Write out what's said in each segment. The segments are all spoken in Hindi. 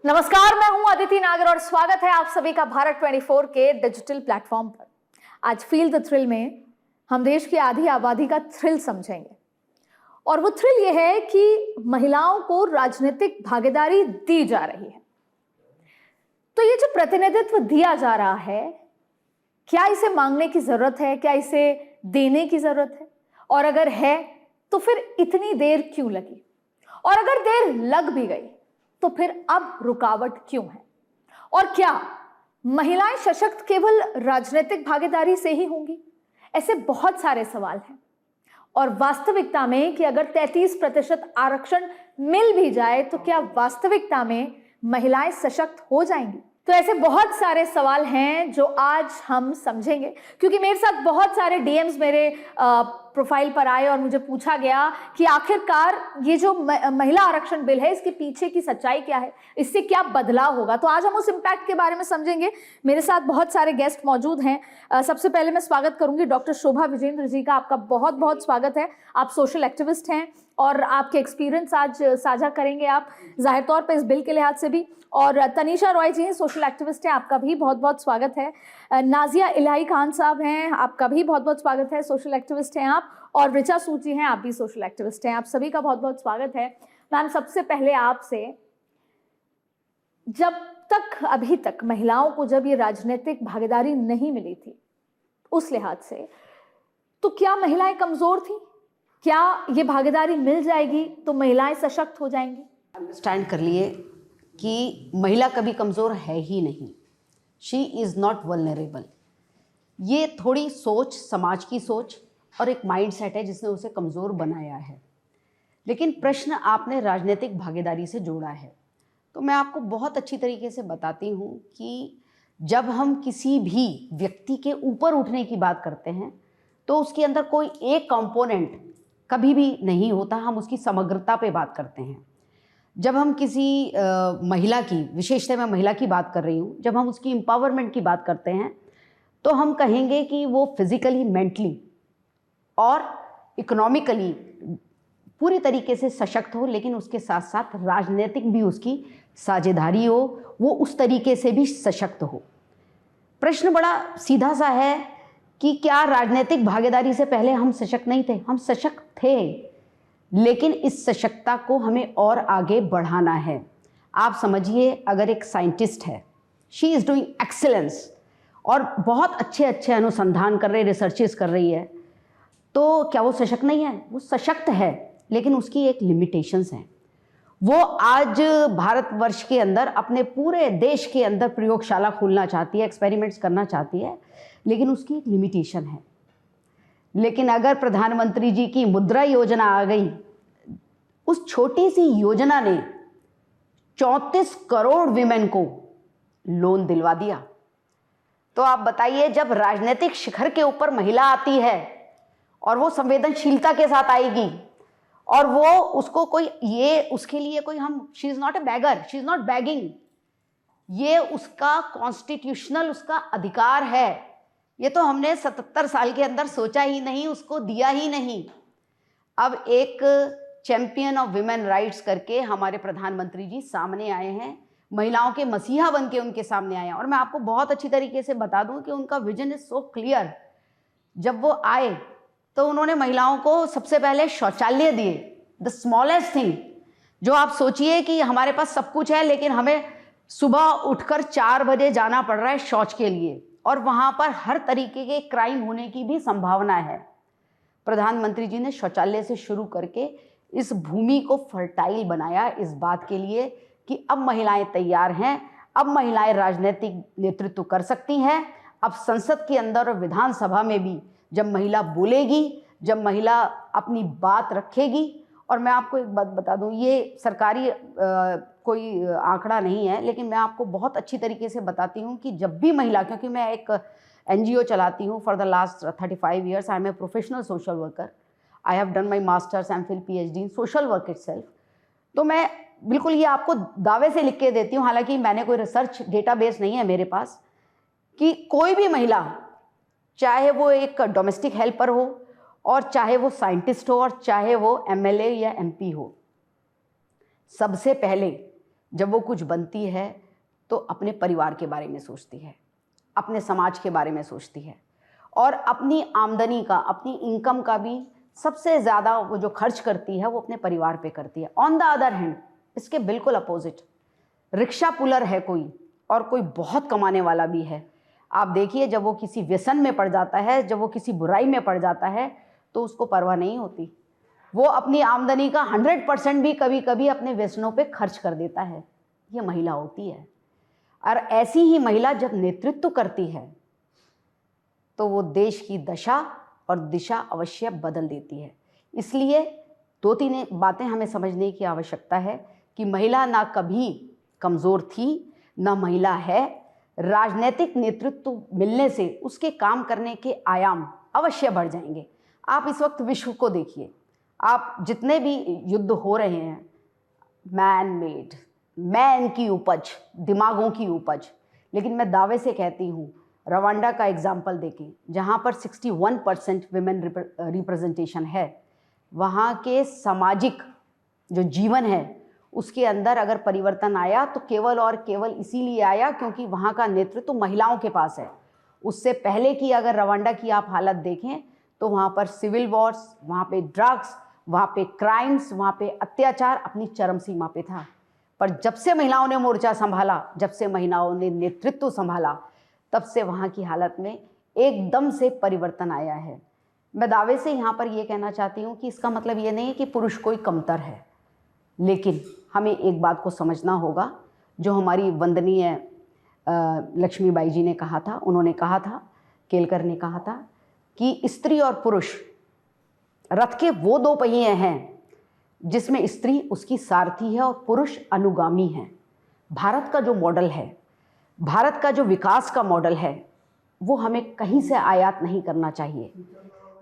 नमस्कार, मैं हूं अदिति नागर और स्वागत है आप सभी का भारत 24 के डिजिटल प्लेटफॉर्म पर। आज फील द थ्रिल में हम देश की आधी आबादी का थ्रिल समझेंगे और वो थ्रिल ये है कि महिलाओं को राजनीतिक भागीदारी दी जा रही है। तो ये जो प्रतिनिधित्व दिया जा रहा है, क्या इसे मांगने की जरूरत है? क्या इसे देने की जरूरत है? और अगर है तो फिर इतनी देर क्यों लगी? और अगर देर लग भी गई तो फिर अब रुकावट क्यों है? और क्या महिलाएं सशक्त केवल राजनीतिक भागीदारी से ही होंगी? ऐसे बहुत सारे सवाल हैं। और वास्तविकता में कि अगर 33% आरक्षण मिल भी जाए तो क्या वास्तविकता में महिलाएं सशक्त हो जाएंगी? तो ऐसे बहुत सारे सवाल हैं जो आज हम समझेंगे, क्योंकि मेरे साथ बहुत सारे डीएम्स मेरे प्रोफाइल पर आए और मुझे पूछा गया कि आखिरकार ये जो महिला आरक्षण बिल है, इसके पीछे की सच्चाई क्या है, इससे क्या बदलाव होगा। तो आज हम उस इम्पैक्ट के बारे में समझेंगे। मेरे साथ बहुत सारे गेस्ट मौजूद हैं। सबसे पहले मैं स्वागत करूंगी डॉक्टर शोभा विजेंद्र जी का। आपका बहुत बहुत स्वागत है। आप सोशल एक्टिविस्ट हैं और आपके एक्सपीरियंस आज साझा करेंगे आप, जाहिर तौर पर इस बिल के लिहाज से भी। और तनीषा रॉय जी सोशल एक्टिविस्ट हैं, आपका भी बहुत बहुत स्वागत है। नाजिया इलाही खान साहब हैं, आपका भी बहुत बहुत स्वागत है, सोशल एक्टिविस्ट हैं आप। और ऋचा सूद जी हैं, आप भी सोशल एक्टिविस्ट हैं। आप सभी का बहुत बहुत स्वागत है। मैम, सबसे पहले आपसे, जब तक अभी तक महिलाओं को जब ये राजनीतिक भागीदारी नहीं मिली थी, उस लिहाज से तो क्या महिलाएं कमजोर थी? क्या ये भागीदारी मिल जाएगी तो महिलाएं सशक्त हो जाएंगी? अंडरस्टैंड कर लिए कि महिला कभी कमज़ोर है ही नहीं। She is not vulnerable. ये थोड़ी सोच, समाज की सोच और एक माइंडसेट है जिसने उसे कमज़ोर बनाया है। लेकिन प्रश्न आपने राजनीतिक भागीदारी से जोड़ा है, तो मैं आपको बहुत अच्छी तरीके से बताती हूँ कि जब हम किसी भी व्यक्ति के ऊपर उठने की बात करते हैं तो उसके अंदर कोई एक कंपोनेंट कभी भी नहीं होता, हम उसकी समग्रता पे बात करते हैं। जब हम किसी महिला की, विशेषतः मैं महिला की बात कर रही हूँ, जब हम उसकी एम्पावरमेंट की बात करते हैं तो हम कहेंगे कि वो फिज़िकली, मेंटली और इकोनॉमिकली पूरी तरीके से सशक्त हो, लेकिन उसके साथ साथ राजनीतिक भी उसकी साझेदारी हो, वो उस तरीके से भी सशक्त हो। प्रश्न बड़ा सीधा सा है कि क्या राजनीतिक भागीदारी से पहले हम सशक्त नहीं थे? हम सशक्त थे, लेकिन इस सशक्तता को हमें और आगे बढ़ाना है। आप समझिए, अगर एक साइंटिस्ट है, शी इज़ डूइंग एक्सीलेंस और बहुत अच्छे अच्छे अनुसंधान कर रही, रिसर्चेस कर रही है, तो क्या वो सशक्त नहीं है? वो सशक्त है, लेकिन उसकी एक लिमिटेशंस हैं। वो आज भारतवर्ष के अंदर, अपने पूरे देश के अंदर प्रयोगशाला खोलना चाहती है, एक्सपेरिमेंट्स करना चाहती है, लेकिन उसकी एक लिमिटेशन है। लेकिन अगर प्रधानमंत्री जी की मुद्रा योजना आ गई, उस छोटी सी योजना ने 34 करोड़ विमेन को लोन दिलवा दिया। तो आप बताइए, जब राजनीतिक शिखर के ऊपर महिला आती है और वो संवेदनशीलता के साथ आएगी और वो उसको कोई, ये उसके लिए कोई, हम, she is not a bagger, she is not bagging, ये उसका कॉन्स्टिट्यूशनल उसका अधिकार है। ये तो हमने 77 साल के अंदर सोचा ही नहीं, उसको दिया ही नहीं। अब एक चैंपियन ऑफ विमेन राइट्स करके हमारे प्रधानमंत्री जी सामने आए हैं, महिलाओं के मसीहा बन के उनके सामने आए हैं। और मैं आपको बहुत अच्छी तरीके से बता दूं कि उनका विजन इज सो क्लियर। जब वो आए तो उन्होंने महिलाओं को सबसे पहले शौचालय दिए, द स्मॉलेस्ट थिंग। जो आप सोचिए कि हमारे पास सब कुछ है, लेकिन हमें सुबह उठकर 4 बजे जाना पड़ रहा है शौच के लिए, और वहाँ पर हर तरीके के क्राइम होने की भी संभावना है। प्रधानमंत्री जी ने शौचालय से शुरू करके इस भूमि को फर्टाइल बनाया, इस बात के लिए कि अब महिलाएं तैयार हैं, अब महिलाएं राजनीतिक नेतृत्व कर सकती हैं। अब संसद के अंदर और विधानसभा में भी जब महिला बोलेगी, जब महिला अपनी बात रखेगी, और मैं आपको एक बात बता दूं, ये सरकारी कोई आंकड़ा नहीं है, लेकिन मैं आपको बहुत अच्छी तरीके से बताती हूँ कि जब भी महिला, क्योंकि मैं एक एनजीओ चलाती हूँ for the last 35 years, I am a professional social worker, I have done my masters and फिर PhD in social work itself. तो मैं बिल्कुल ये आपको दावे से लिख के देती हूँ, हालांकि मैंने कोई रिसर्च डेटाबेस नहीं है मेरे पास, कि कोई भी महिला, चाहे वो एक डोमेस्टिक हेल्पर हो, और चाहे वो साइंटिस्ट हो, और चाहे वो MLA या MP हो, सबसे पहले जब वो कुछ बनती है तो अपने परिवार के बारे में सोचती है, अपने समाज के बारे में सोचती है, और अपनी आमदनी का, अपनी इनकम का भी सबसे ज़्यादा वो जो खर्च करती है वो अपने परिवार पे करती है। ऑन द अदर हैंड इसके बिल्कुल अपोजिट, रिक्शा पुलर है कोई और कोई बहुत कमाने वाला भी है। आप देखिए, जब वो किसी व्यसन में पड़ जाता है, जब वो किसी बुराई में पड़ जाता है, तो उसको परवाह नहीं होती। वो अपनी आमदनी का 100% भी कभी कभी अपने व्यसनों पे खर्च कर देता है। ये महिला होती है। और ऐसी ही महिला जब नेतृत्व करती है तो वो देश की दशा और दिशा अवश्य बदल देती है। इसलिए 2-3 बातें हमें समझने की आवश्यकता है कि महिला ना कभी कमज़ोर थी, ना महिला है। राजनीतिक नेतृत्व मिलने से उसके काम करने के आयाम अवश्य बढ़ जाएंगे। आप इस वक्त विश्व को देखिए, आप जितने भी युद्ध हो रहे हैं, मैन मेड, मैन की उपज, दिमागों की उपज, लेकिन मैं दावे से कहती हूँ, रवांडा का एग्जाम्पल देखें, जहाँ पर 61% विमेन रिप्रेजेंटेशन है, वहाँ के सामाजिक जो जीवन है उसके अंदर अगर परिवर्तन आया तो केवल और केवल इसीलिए आया क्योंकि वहाँ का नेतृत्व महिलाओं के पास है। उससे पहले की अगर रवांडा की आप हालत देखें तो वहाँ पर सिविल वॉर्स, वहाँ पे ड्रग्स, वहाँ पे क्राइम्स, वहाँ पे अत्याचार अपनी चरम सीमा पे था। पर जब से महिलाओं ने मोर्चा संभाला, जब से महिलाओं ने नेतृत्व संभाला, तब से वहाँ की हालत में एकदम से परिवर्तन आया है। मैं दावे से यहाँ पर ये कहना चाहती हूँ कि इसका मतलब ये नहीं है कि पुरुष कोई कमतर है, लेकिन हमें एक बात को समझना होगा, जो हमारी वंदनीय लक्ष्मीबाई जी ने कहा था, उन्होंने कहा था, केलकर ने कहा था कि स्त्री और पुरुष रथ के वो 2 पहिए हैं जिसमें स्त्री उसकी सारथी है और पुरुष अनुगामी है। भारत का जो मॉडल है, भारत का जो विकास का मॉडल है, वो हमें कहीं से आयात नहीं करना चाहिए।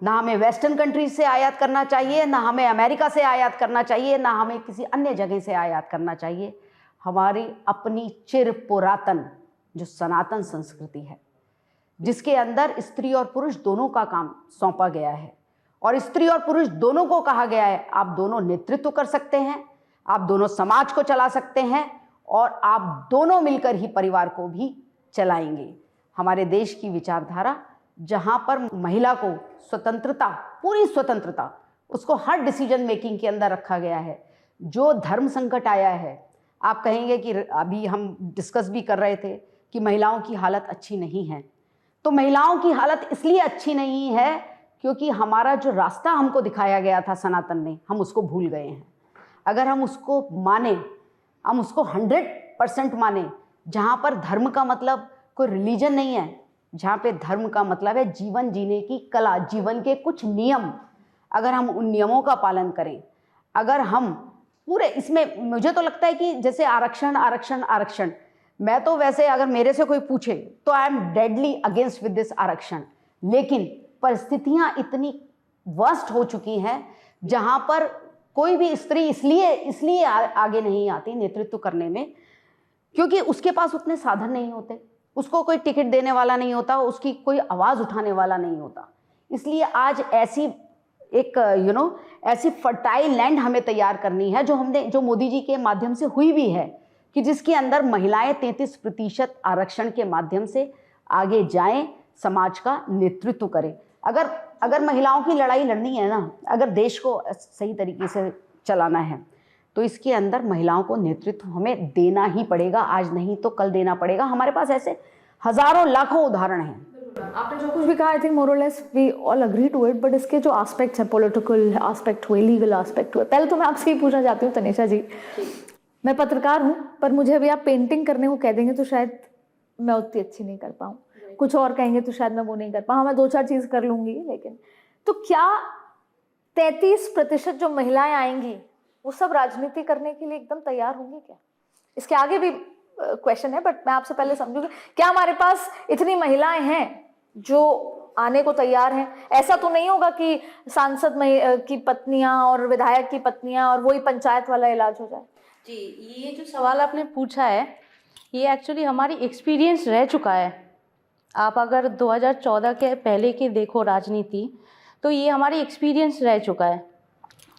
ना हमें वेस्टर्न कंट्रीज से आयात करना चाहिए, ना हमें अमेरिका से आयात करना चाहिए, ना हमें किसी अन्य जगह से आयात करना चाहिए। हमारी अपनी चिर पुरातन जो सनातन संस्कृति है, जिसके अंदर स्त्री और पुरुष दोनों का काम सौंपा गया है, और स्त्री और पुरुष दोनों को कहा गया है आप दोनों नेतृत्व कर सकते हैं, आप दोनों समाज को चला सकते हैं, और आप दोनों मिलकर ही परिवार को भी चलाएंगे। हमारे देश की विचारधारा, जहाँ पर महिला को स्वतंत्रता, पूरी स्वतंत्रता, उसको हर डिसीजन मेकिंग के अंदर रखा गया है। जो धर्म संकट आया है, आप कहेंगे कि अभी हम डिस्कस भी कर रहे थे कि महिलाओं की हालत अच्छी नहीं है, तो महिलाओं की हालत इसलिए अच्छी नहीं है क्योंकि हमारा जो रास्ता हमको दिखाया गया था सनातन ने, हम उसको भूल गए हैं। अगर हम उसको माने, हम उसको 100% माने, जहाँ पर धर्म का मतलब कोई रिलीजन नहीं है, जहाँ पे धर्म का मतलब है जीवन जीने की कला, जीवन के कुछ नियम, अगर हम उन नियमों का पालन करें, अगर हम पूरे इसमें, मुझे तो लगता है कि जैसे आरक्षण आरक्षण आरक्षण, मैं तो वैसे अगर मेरे से कोई पूछे तो I am deadly against with this आरक्षण, लेकिन परिस्थितियाँ इतनी वर्स्ट हो चुकी हैं जहाँ पर कोई भी स्त्री इसलिए आगे नहीं आती नेतृत्व करने में क्योंकि उसके पास उतने साधन नहीं होते, उसको कोई टिकट देने वाला नहीं होता, उसकी कोई आवाज़ उठाने वाला नहीं होता। इसलिए आज ऐसी एक ऐसी फर्टाइल लैंड हमें तैयार करनी है, जो मोदी जी के माध्यम से हुई भी है, कि जिसके अंदर महिलाएं 33% आरक्षण के माध्यम से आगे जाएं, समाज का नेतृत्व करें। अगर महिलाओं की लड़ाई लड़नी है ना, अगर देश को सही तरीके से चलाना है, तो इसके अंदर महिलाओं को नेतृत्व हमें देना ही पड़ेगा। आज नहीं तो कल देना पड़ेगा। हमारे पास ऐसे हजारों लाखों उदाहरण हैं। आपने जो कुछ भी कहा, आई think more or less we all agree to it, but इसके जो एस्पेक्ट्स हैं, पॉलिटिकल एस्पेक्ट हुए, लीगल एस्पेक्ट हुए, पहले तो मैं आपसे ही पूछना चाहती हूँ तनिषा जी, मैं पत्रकार हूँ, पर मुझे अभी आप पेंटिंग करने को कह देंगे तो शायद मैं उतनी अच्छी नहीं कर पाऊँ, कुछ और कहेंगे तो शायद मैं वो नहीं कर पाऊँ। हाँ, मैं 2-4 चीज़ कर लूँगी, लेकिन तो क्या 33% जो महिलाएं आएंगी वो सब राजनीति करने के लिए एकदम तैयार होंगी क्या? इसके आगे भी क्वेश्चन है, बट मैं आपसे पहले समझूंगी, क्या हमारे पास इतनी महिलाएं हैं जो आने को तैयार हैं? ऐसा तो नहीं होगा कि सांसद की पत्नियां और विधायक की पत्नियां और वही पंचायत वाला इलाज हो जाए? जी, ये जो सवाल आपने पूछा है, ये एक्चुअली हमारी एक्सपीरियंस रह चुका है। आप अगर 2014 के पहले के देखो राजनीति, तो ये हमारी एक्सपीरियंस रह चुका है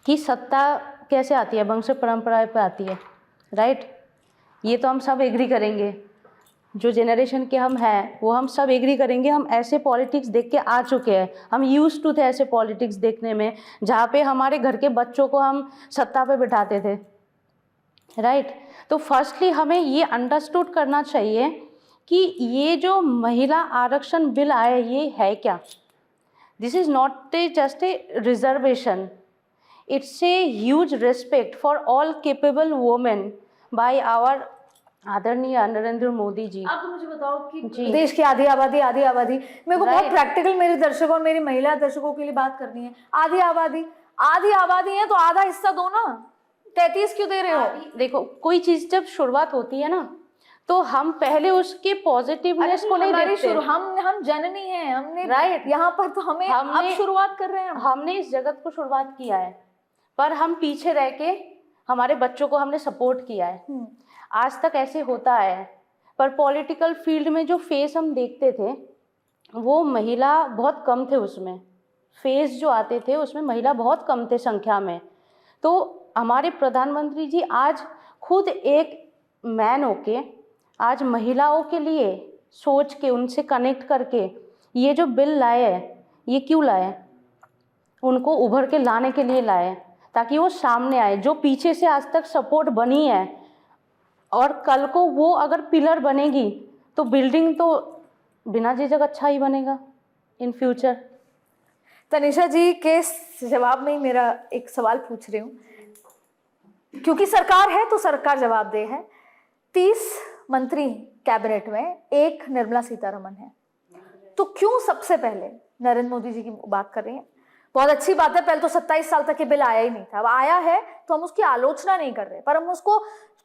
कि सत्ता कैसे आती है, वंश परंपरा पे आती है, राइट। ये तो हम सब एग्री करेंगे, जो जनरेशन के हम हैं वो हम सब एग्री करेंगे। हम ऐसे पॉलिटिक्स देख के आ चुके हैं, हम यूज्ड टू थे ऐसे पॉलिटिक्स देखने में, जहाँ पे हमारे घर के बच्चों को हम सत्ता पे बिठाते थे, राइट। तो फर्स्टली हमें ये अंडरस्टूड करना चाहिए कि ये जो महिला आरक्षण बिल आया ये है क्या। This is not just a reservation, it's a huge respect for all capable women by our आदरणीय नरेंद्र मोदी जी। आप तो मुझे बताओ कि जी। देश की आधी आबादी मेरे को बहुत प्रैक्टिकल मेरे दर्शकों और मेरी महिला दर्शकों के लिए बात करनी है। आधी आबादी है तो आधा हिस्सा दो ना, 33 क्यों दे रहे हो? देखो, कोई चीज जब शुरुआत होती है ना तो हम पहले उसके पॉजिटिवनेस को नहीं देखते। हम जननी हैं, हमने राइट यहाँ पर तो हमने अब शुरुआत कर रहे हैं। हमने इस जगत को शुरुआत किया है, पर हम पीछे रह के हमारे बच्चों को हमने सपोर्ट किया है। आज तक ऐसे होता है, पर पॉलिटिकल फील्ड में जो फेस हम देखते थे वो महिला बहुत कम थे, उसमें फेस जो आते थे उसमें महिला बहुत कम थे संख्या में। तो हमारे प्रधानमंत्री जी आज खुद एक मैन होके आज महिलाओं के लिए सोच के उनसे कनेक्ट करके ये जो बिल लाए हैं, ये क्यों लाए? उनको उभर के लाने के लिए लाए, ताकि वो सामने आए। जो पीछे से आज तक सपोर्ट बनी है और कल को वो अगर पिलर बनेगी तो बिल्डिंग तो बिना झिझक अच्छा ही बनेगा इन फ्यूचर। तनिषा जी के जवाब में ही मेरा एक सवाल पूछ रही हूँ, क्योंकि सरकार है तो सरकार जवाबदेह है। 30 मंत्री कैबिनेट में, एक निर्मला सीतारमण है, तो क्यों सबसे पहले नरेंद्र मोदी जी की बात कर रही हैं? बहुत अच्छी बात है, पहले तो 27 साल तक ये बिल आया ही नहीं था, अब आया है तो हम उसकी आलोचना नहीं कर रहे, पर हम उसको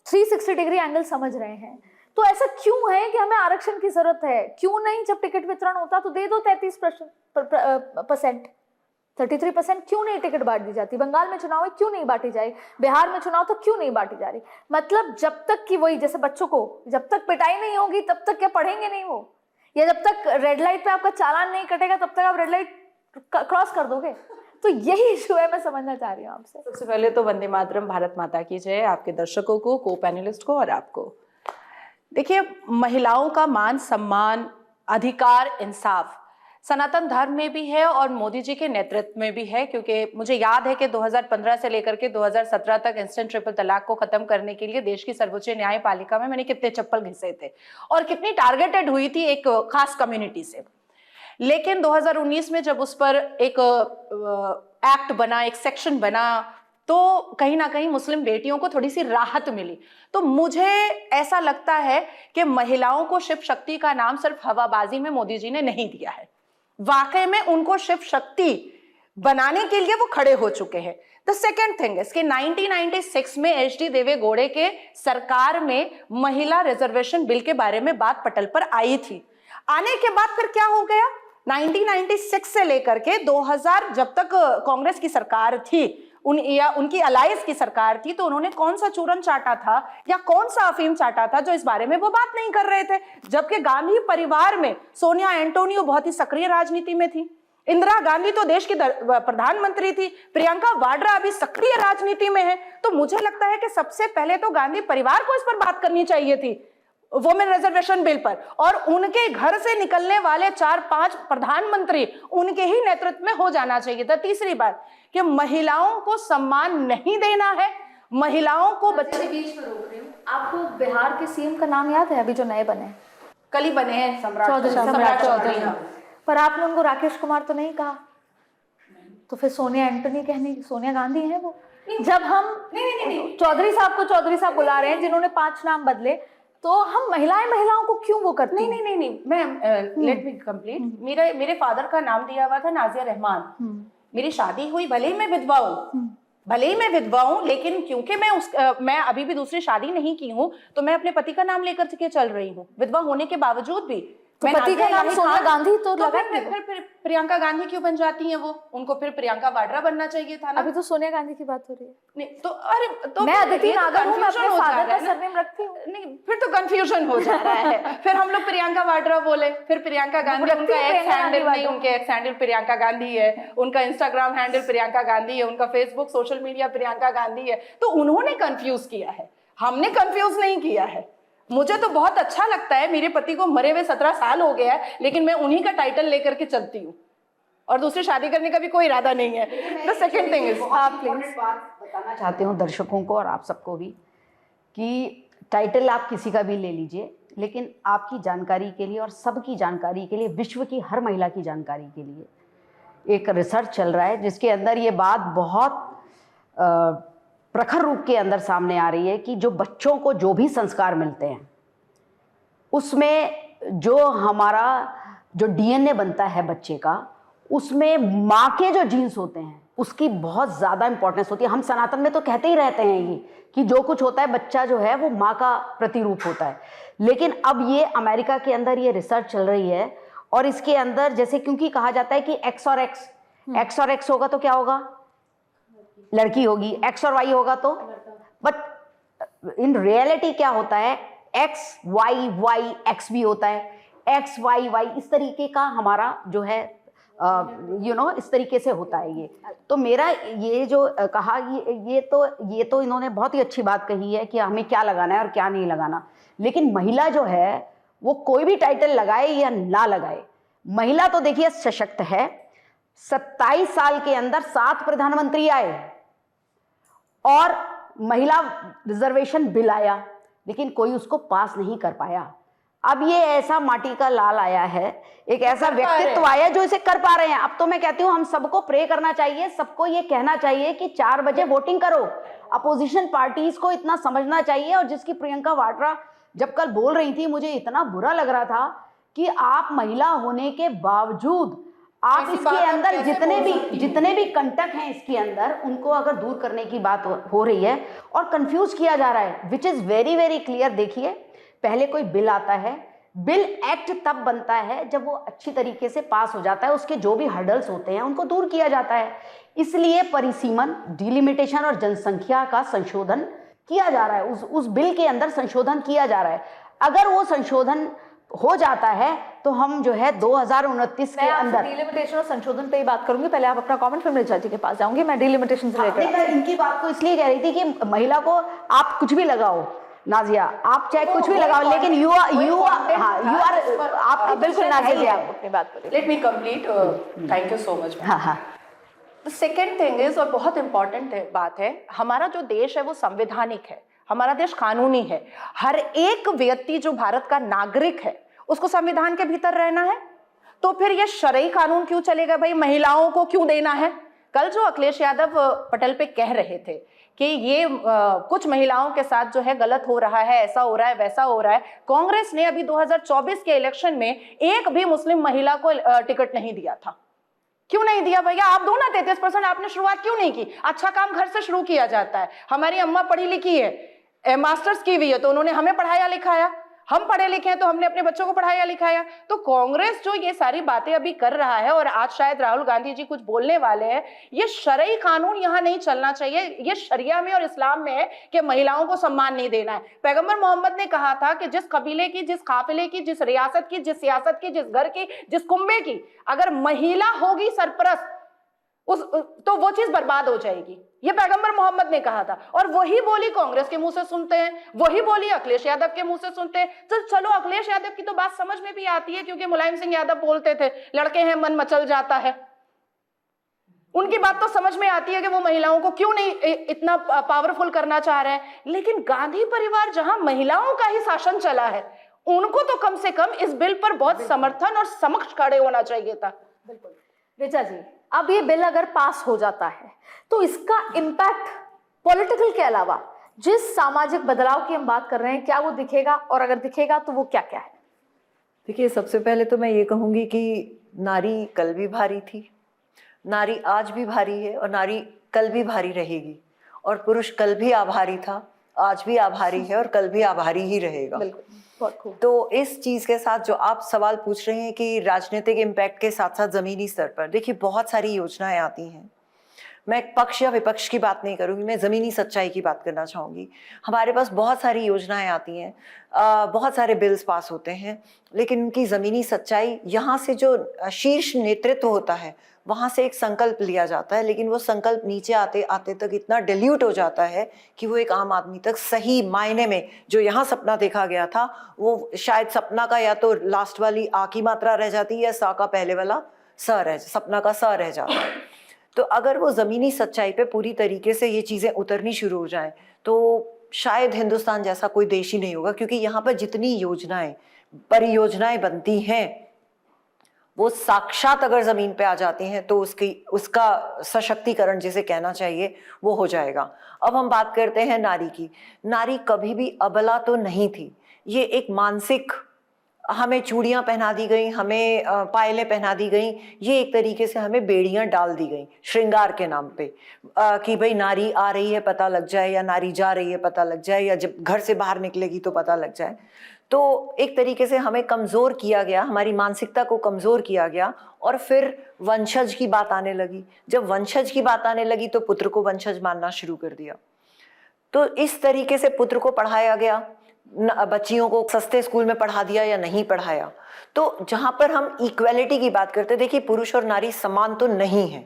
360 डिग्री एंगल समझ रहे हैं। तो ऐसा क्यों है कि हमें आरक्षण की जरूरत है? क्यों नहीं जब टिकट वितरण होता तो दे दो 33%, 33% क्यों नहीं टिकट बांट दी जाती? बंगाल में चुनाव है क्यों नहीं बांटी जाए? बिहार में चुनाव तो क्यों नहीं बांटी जा रही? मतलब जब तक कि वही जैसे बच्चों को जब तक पिटाई नहीं होगी तब तक क्या पढ़ेंगे नहीं वो, या जब तक रेड लाइट पे आपका चालान नहीं कटेगा तब तक आप रेड लाइट क्रॉस कर दोगे? तो यही इशू है, मैं समझना चाह रही हूँ आपसे। सबसे पहले तो वंदे मातरम, भारत माता की जय, आपके दर्शकों को, को पैनलिस्ट को और आपको। देखिए, महिलाओं का मान सम्मान, अधिकार, इंसाफ सनातन धर्म में भी है और मोदी जी के नेतृत्व में भी है, क्योंकि मुझे याद है कि 2015 से लेकर के 2017 तक इंस्टेंट ट्रिपल तलाक को खत्म करने के लिए देश की सर्वोच्च न्यायपालिका में मैंने कितने चप्पल घिसे थे और कितनी टारगेटेड हुई थी एक खास कम्युनिटी से। लेकिन 2019 में जब उस पर एक एक्ट बना, एक सेक्शन बना, तो कहीं ना कहीं मुस्लिम बेटियों को थोड़ी सी राहत मिली। तो मुझे ऐसा लगता है कि महिलाओं को शिव शक्ति का नाम सिर्फ हवाबाजी में मोदी जी ने नहीं दिया है, वाकई में उनको शिव शक्ति बनाने के लिए वो खड़े हो चुके हैं। द सेकेंड थिंग इज कि 1996 में HD देवेगौड़ा के सरकार में महिला रिजर्वेशन बिल के बारे में बात पटल पर आई थी। आने के बाद फिर क्या हो गया? 1996 से लेकर के 2000 जब तक कांग्रेस की सरकार थी, उनकी अलायंस की सरकार थी, तो उन्होंने कौन सा चूरन चाटा था या कौन सा अफीम चाटा था जो इस बारे में वो बात नहीं कर रहे थे? जबकि गांधी परिवार में सोनिया एंटोनियो बहुत ही सक्रिय राजनीति में थी, इंदिरा गांधी तो देश की प्रधानमंत्री थी, प्रियंका वाड्रा अभी सक्रिय राजनीति में है। तो मुझे लगता है कि सबसे पहले तो गांधी परिवार को इस पर बात करनी चाहिए थी, वुमेन रिजर्वेशन बिल पर, और उनके घर से निकलने वाले 4-5 प्रधानमंत्री उनके ही नेतृत्व में हो जाना चाहिए था। तीसरी बात कि महिलाओं को सम्मान नहीं देना है, महिलाओं को बच्चे बीच में रोक रही हूँ। आपको बिहार के CM का नाम याद है? अभी जो नए बने, कल ही बने हैं, सम्राट चौधरी। पर आपने उनको राकेश कुमार तो नहीं कहा, तो फिर सोनिया गांधी है वो। जब हम चौधरी साहब को चौधरी साहब बुला रहे हैं जिन्होंने 5 नाम बदले, तो हम महिलाओं को क्यों वो करते? नहीं, मैं लेट मी कंप्लीट। मेरे फादर का नाम दिया हुआ था नाजिया रहमान। मेरी शादी हुई, भले ही मैं विधवा हूँ, लेकिन क्योंकि मैं अभी भी दूसरी शादी नहीं की हूँ, तो मैं अपने पति का नाम लेकर के चल रही हूँ, विधवा होने के बावजूद भी। तो पति का नाम सोनिया गांधी तो फिर प्रियंका गांधी क्यों बन जाती हैं वो? उनको फिर प्रियंका वाड्रा बनना चाहिए था ना। अभी तो सोनिया गांधी की बात हो रही है। नहीं तो अरे तो मैं अदिति नागर हूं, मैं अपने फादर का सरनेम रखती हूँ। नहीं, फिर तो कंफ्यूजन हो जा रहा है। फिर हम लोग प्रियंका वाड्रा बोले, फिर प्रियंका गांधी, उनका एक्स हैंडल नहीं, उनके एक्स हैंडल प्रियंका गांधी है, उनका इंस्टाग्राम हैंडल प्रियंका गांधी है, उनका Facebook social media Priyanka Gandhi है। तो उन्होंने कंफ्यूज किया है। हमने कंफ्यूज नहीं किया है। मुझे तो बहुत अच्छा लगता है, मेरे पति को मरे हुए 17 साल हो गया है, लेकिन मैं उन्हीं का टाइटल लेकर के चलती हूँ और दूसरी शादी करने का भी कोई इरादा नहीं है। द सेकंड थिंग इज, आप प्लीज बात बताना चाहती हूँ दर्शकों को और आप सबको भी कि टाइटल आप किसी का भी ले लीजिए, लेकिन आपकी जानकारी के लिए और सबकी जानकारी के लिए, विश्व की हर महिला की जानकारी के लिए एक रिसर्च चल रहा है जिसके अंदर ये बात बहुत प्रखर रूप के अंदर सामने आ रही है कि जो बच्चों को जो भी संस्कार मिलते हैं उसमें जो हमारा जो डीएनए बनता है बच्चे का, उसमें माँ के जो जीन्स होते हैं उसकी बहुत ज़्यादा इंपॉर्टेंस होती है। हम सनातन में तो कहते ही रहते हैं ये कि जो कुछ होता है बच्चा जो है वो माँ का प्रतिरूप होता है, लेकिन अब ये अमेरिका के अंदर ये रिसर्च चल रही है और इसके अंदर जैसे क्योंकि कहा जाता है कि एक्स और एक्स होगा तो क्या होगा, लड़की होगी, एक्स और वाई होगा तो, बट इन रियलिटी क्या होता है, एक्स वाई वाई एक्स भी होता है, एक्स वाई वाई इस तरीके का हमारा जो है इस तरीके से होता है ये। तो मेरा ये जो कहा ये तो इन्होंने बहुत ही अच्छी बात कही है कि हमें क्या लगाना है और क्या नहीं लगाना, लेकिन महिला जो है वो कोई भी टाइटल लगाए या ना लगाए, महिला तो देखिए सशक्त है। 27 साल के अंदर 7 प्रधानमंत्री आए और महिला रिजर्वेशन बिल आया, लेकिन कोई उसको पास नहीं कर पाया। अब ये ऐसा माटी का लाल आया है, एक ऐसा व्यक्तित्व आया जो इसे कर पा रहे हैं। अब तो मैं कहती हूँ हम सबको प्रे करना चाहिए, सबको ये कहना चाहिए कि 4 बजे वोटिंग करो। अपोजिशन पार्टीज को इतना समझना चाहिए। और जिसकी प्रियंका वाड्रा जब कल बोल रही थी, मुझे इतना बुरा लग रहा था कि आप महिला होने के बावजूद आप इसके अंदर जितने भी कंटक हैं इसके अंदर, उनको अगर दूर करने की बात हो रही है और कंफ्यूज किया जा रहा है, which is very very clear. देखिए, पहले कोई बिल आता है, बिल एक्ट तब बनता है जब वो अच्छी तरीके से पास हो जाता है, उसके जो भी हर्डल्स होते हैं उनको दूर किया जाता है। इसलिए परिसीमन, डिलिमिटेशन और जनसंख्या का संशोधन किया जा रहा है, उस बिल के अंदर संशोधन किया जा रहा है। अगर वो संशोधन हो जाता है तो हम जो है 2029 के अंदर डिलिमिटेशन और संशोधन पे ही बात करूंगी। पहले आप अपना कमेंट, फिर मिर्जा जी के पास जाऊंगी। मैं डिलिमिटेशन से लेकर इनकी बात को इसलिए कह रही थी कि महिला को आप कुछ भी लगाओ, नाजिया आप चाहे कुछ भी लगाओ, लेकिन यू आर आप बिल्कुल नाजिया जी आप अपनी बात करिए। Let me complete. Thank you so much. हाँ। द सेकेंड थिंग इज, और बहुत इंपॉर्टेंट बात है, हमारा जो देश है वो संवैधानिक है, हमारा देश कानूनी है। हर एक व्यक्ति जो भारत का नागरिक है उसको संविधान के भीतर रहना है। तो फिर ये शरई कानून क्यों चलेगा भाई, महिलाओं को क्यों देना है? कल जो अखिलेश यादव पटल पे कह रहे थे कि ये कुछ महिलाओं के साथ जो है गलत हो रहा है, ऐसा हो रहा है, वैसा हो रहा है, कांग्रेस ने अभी 2024 के इलेक्शन में एक भी मुस्लिम महिला को टिकट नहीं दिया था। क्यों नहीं दिया भैया? आप दो ना, 33% आपने शुरुआत क्यों नहीं की? अच्छा काम घर से शुरू किया जाता है। हमारी अम्मा पढ़ी लिखी है, मास्टर्स की हुई है, तो उन्होंने हमें पढ़ाया लिखाया। हम पढ़े लिखे हैं तो हमने अपने बच्चों को पढ़ाया लिखाया। तो कांग्रेस जो ये सारी बातें अभी कर रहा है, और आज शायद राहुल गांधी जी कुछ बोलने वाले हैं, ये शरई कानून यहाँ नहीं चलना चाहिए। ये शरिया में और इस्लाम में है कि महिलाओं को सम्मान नहीं देना है। पैगंबर मोहम्मद ने कहा था कि जिस कबीले की, जिस काफिले की, जिस रियासत की, जिस सियासत की, जिस घर की, जिस कुंबे की अगर महिला होगी सरपरस्त, तो वो चीज बर्बाद हो जाएगी। ये पैगंबर मोहम्मद ने कहा था, और वही बोली कांग्रेस के मुंह से सुनते हैं, वही बोली अखिलेश यादव के मुंह से सुनते हैं। तो चलो, अखिलेश यादव की तो बात समझ में भी आती है, क्योंकि मुलायम सिंह यादव बोलते थे लड़के हैं मन मचल जाता है। उनकी बात तो समझ में आती है कि वो महिलाओं को क्यों नहीं इतना पावरफुल करना चाह रहे हैं। लेकिन गांधी परिवार जहां महिलाओं का ही शासन चला है, उनको तो कम से कम इस बिल पर बहुत समर्थन और समक्ष खड़े होना चाहिए था। बिल्कुल ऋचा जी, अब ये बिल अगर पास हो जाता है तो इसका इम्पैक्ट पॉलिटिकल के अलावा जिस सामाजिक बदलाव की हम बात कर रहे हैं, क्या वो दिखेगा? और अगर दिखेगा तो वो क्या क्या है? देखिए, सबसे पहले तो मैं ये कहूँगी कि नारी कल भी भारी थी, नारी आज भी भारी है, और नारी कल भी भारी रहेगी। और पुरुष कल भी आभारी था, आज भी आभारी है, और कल भी आभारी ही रहेगा। बिल्कुल, बहुत खूब। तो इस चीज़ के साथ जो आप सवाल पूछ रहे हैं कि राजनीतिक इम्पैक्ट के साथ साथ ज़मीनी स्तर पर, देखिए बहुत सारी योजनाएं आती हैं, मैं पक्ष या विपक्ष की बात नहीं करूंगी, मैं ज़मीनी सच्चाई की बात करना चाहूँगी। हमारे पास बहुत सारी योजनाएं आती हैं, बहुत सारे बिल्स पास होते हैं, लेकिन उनकी ज़मीनी सच्चाई, यहाँ से जो शीर्ष नेतृत्व होता है वहाँ से एक संकल्प लिया जाता है, लेकिन वो संकल्प नीचे आते आते तक इतना डिल्यूट हो जाता है कि वो एक आम आदमी तक सही मायने में जो यहाँ सपना देखा गया था वो शायद सपना का या तो लास्ट वाली आ की मात्रा रह जाती है या सा का पहले वाला सपना का स रह जाता है। तो अगर वो ज़मीनी सच्चाई पे पूरी तरीके से ये चीज़ें उतरनी शुरू हो जाएं तो शायद हिंदुस्तान जैसा कोई देश ही नहीं होगा, क्योंकि यहाँ पर जितनी योजनाएं परियोजनाएं बनती हैं वो साक्षात अगर ज़मीन पे आ जाती हैं तो उसका सशक्तिकरण जिसे कहना चाहिए वो हो जाएगा। अब हम बात करते हैं नारी की। नारी कभी भी अबला तो नहीं थी, ये एक मानसिक, हमें चूड़ियाँ पहना दी गई, हमें पायलें पहना दी गई, ये एक तरीके से हमें बेड़ियाँ डाल दी गई श्रृंगार के नाम पे, कि भाई नारी आ रही है पता लग जाए, या नारी जा रही है पता लग जाए, या जब घर से बाहर निकलेगी तो पता लग जाए। तो एक तरीके से हमें कमज़ोर किया गया, हमारी मानसिकता को कमज़ोर किया गया। और फिर वंशज की बात आने लगी। जब वंशज की बात आने लगी तो पुत्र को वंशज मानना शुरू कर दिया। तो इस तरीके से पुत्र को पढ़ाया गया, बच्चियों को सस्ते स्कूल में पढ़ा दिया या नहीं पढ़ाया। तो जहाँ पर हम इक्वेलिटी की बात करते, देखिए पुरुष और नारी समान तो नहीं है,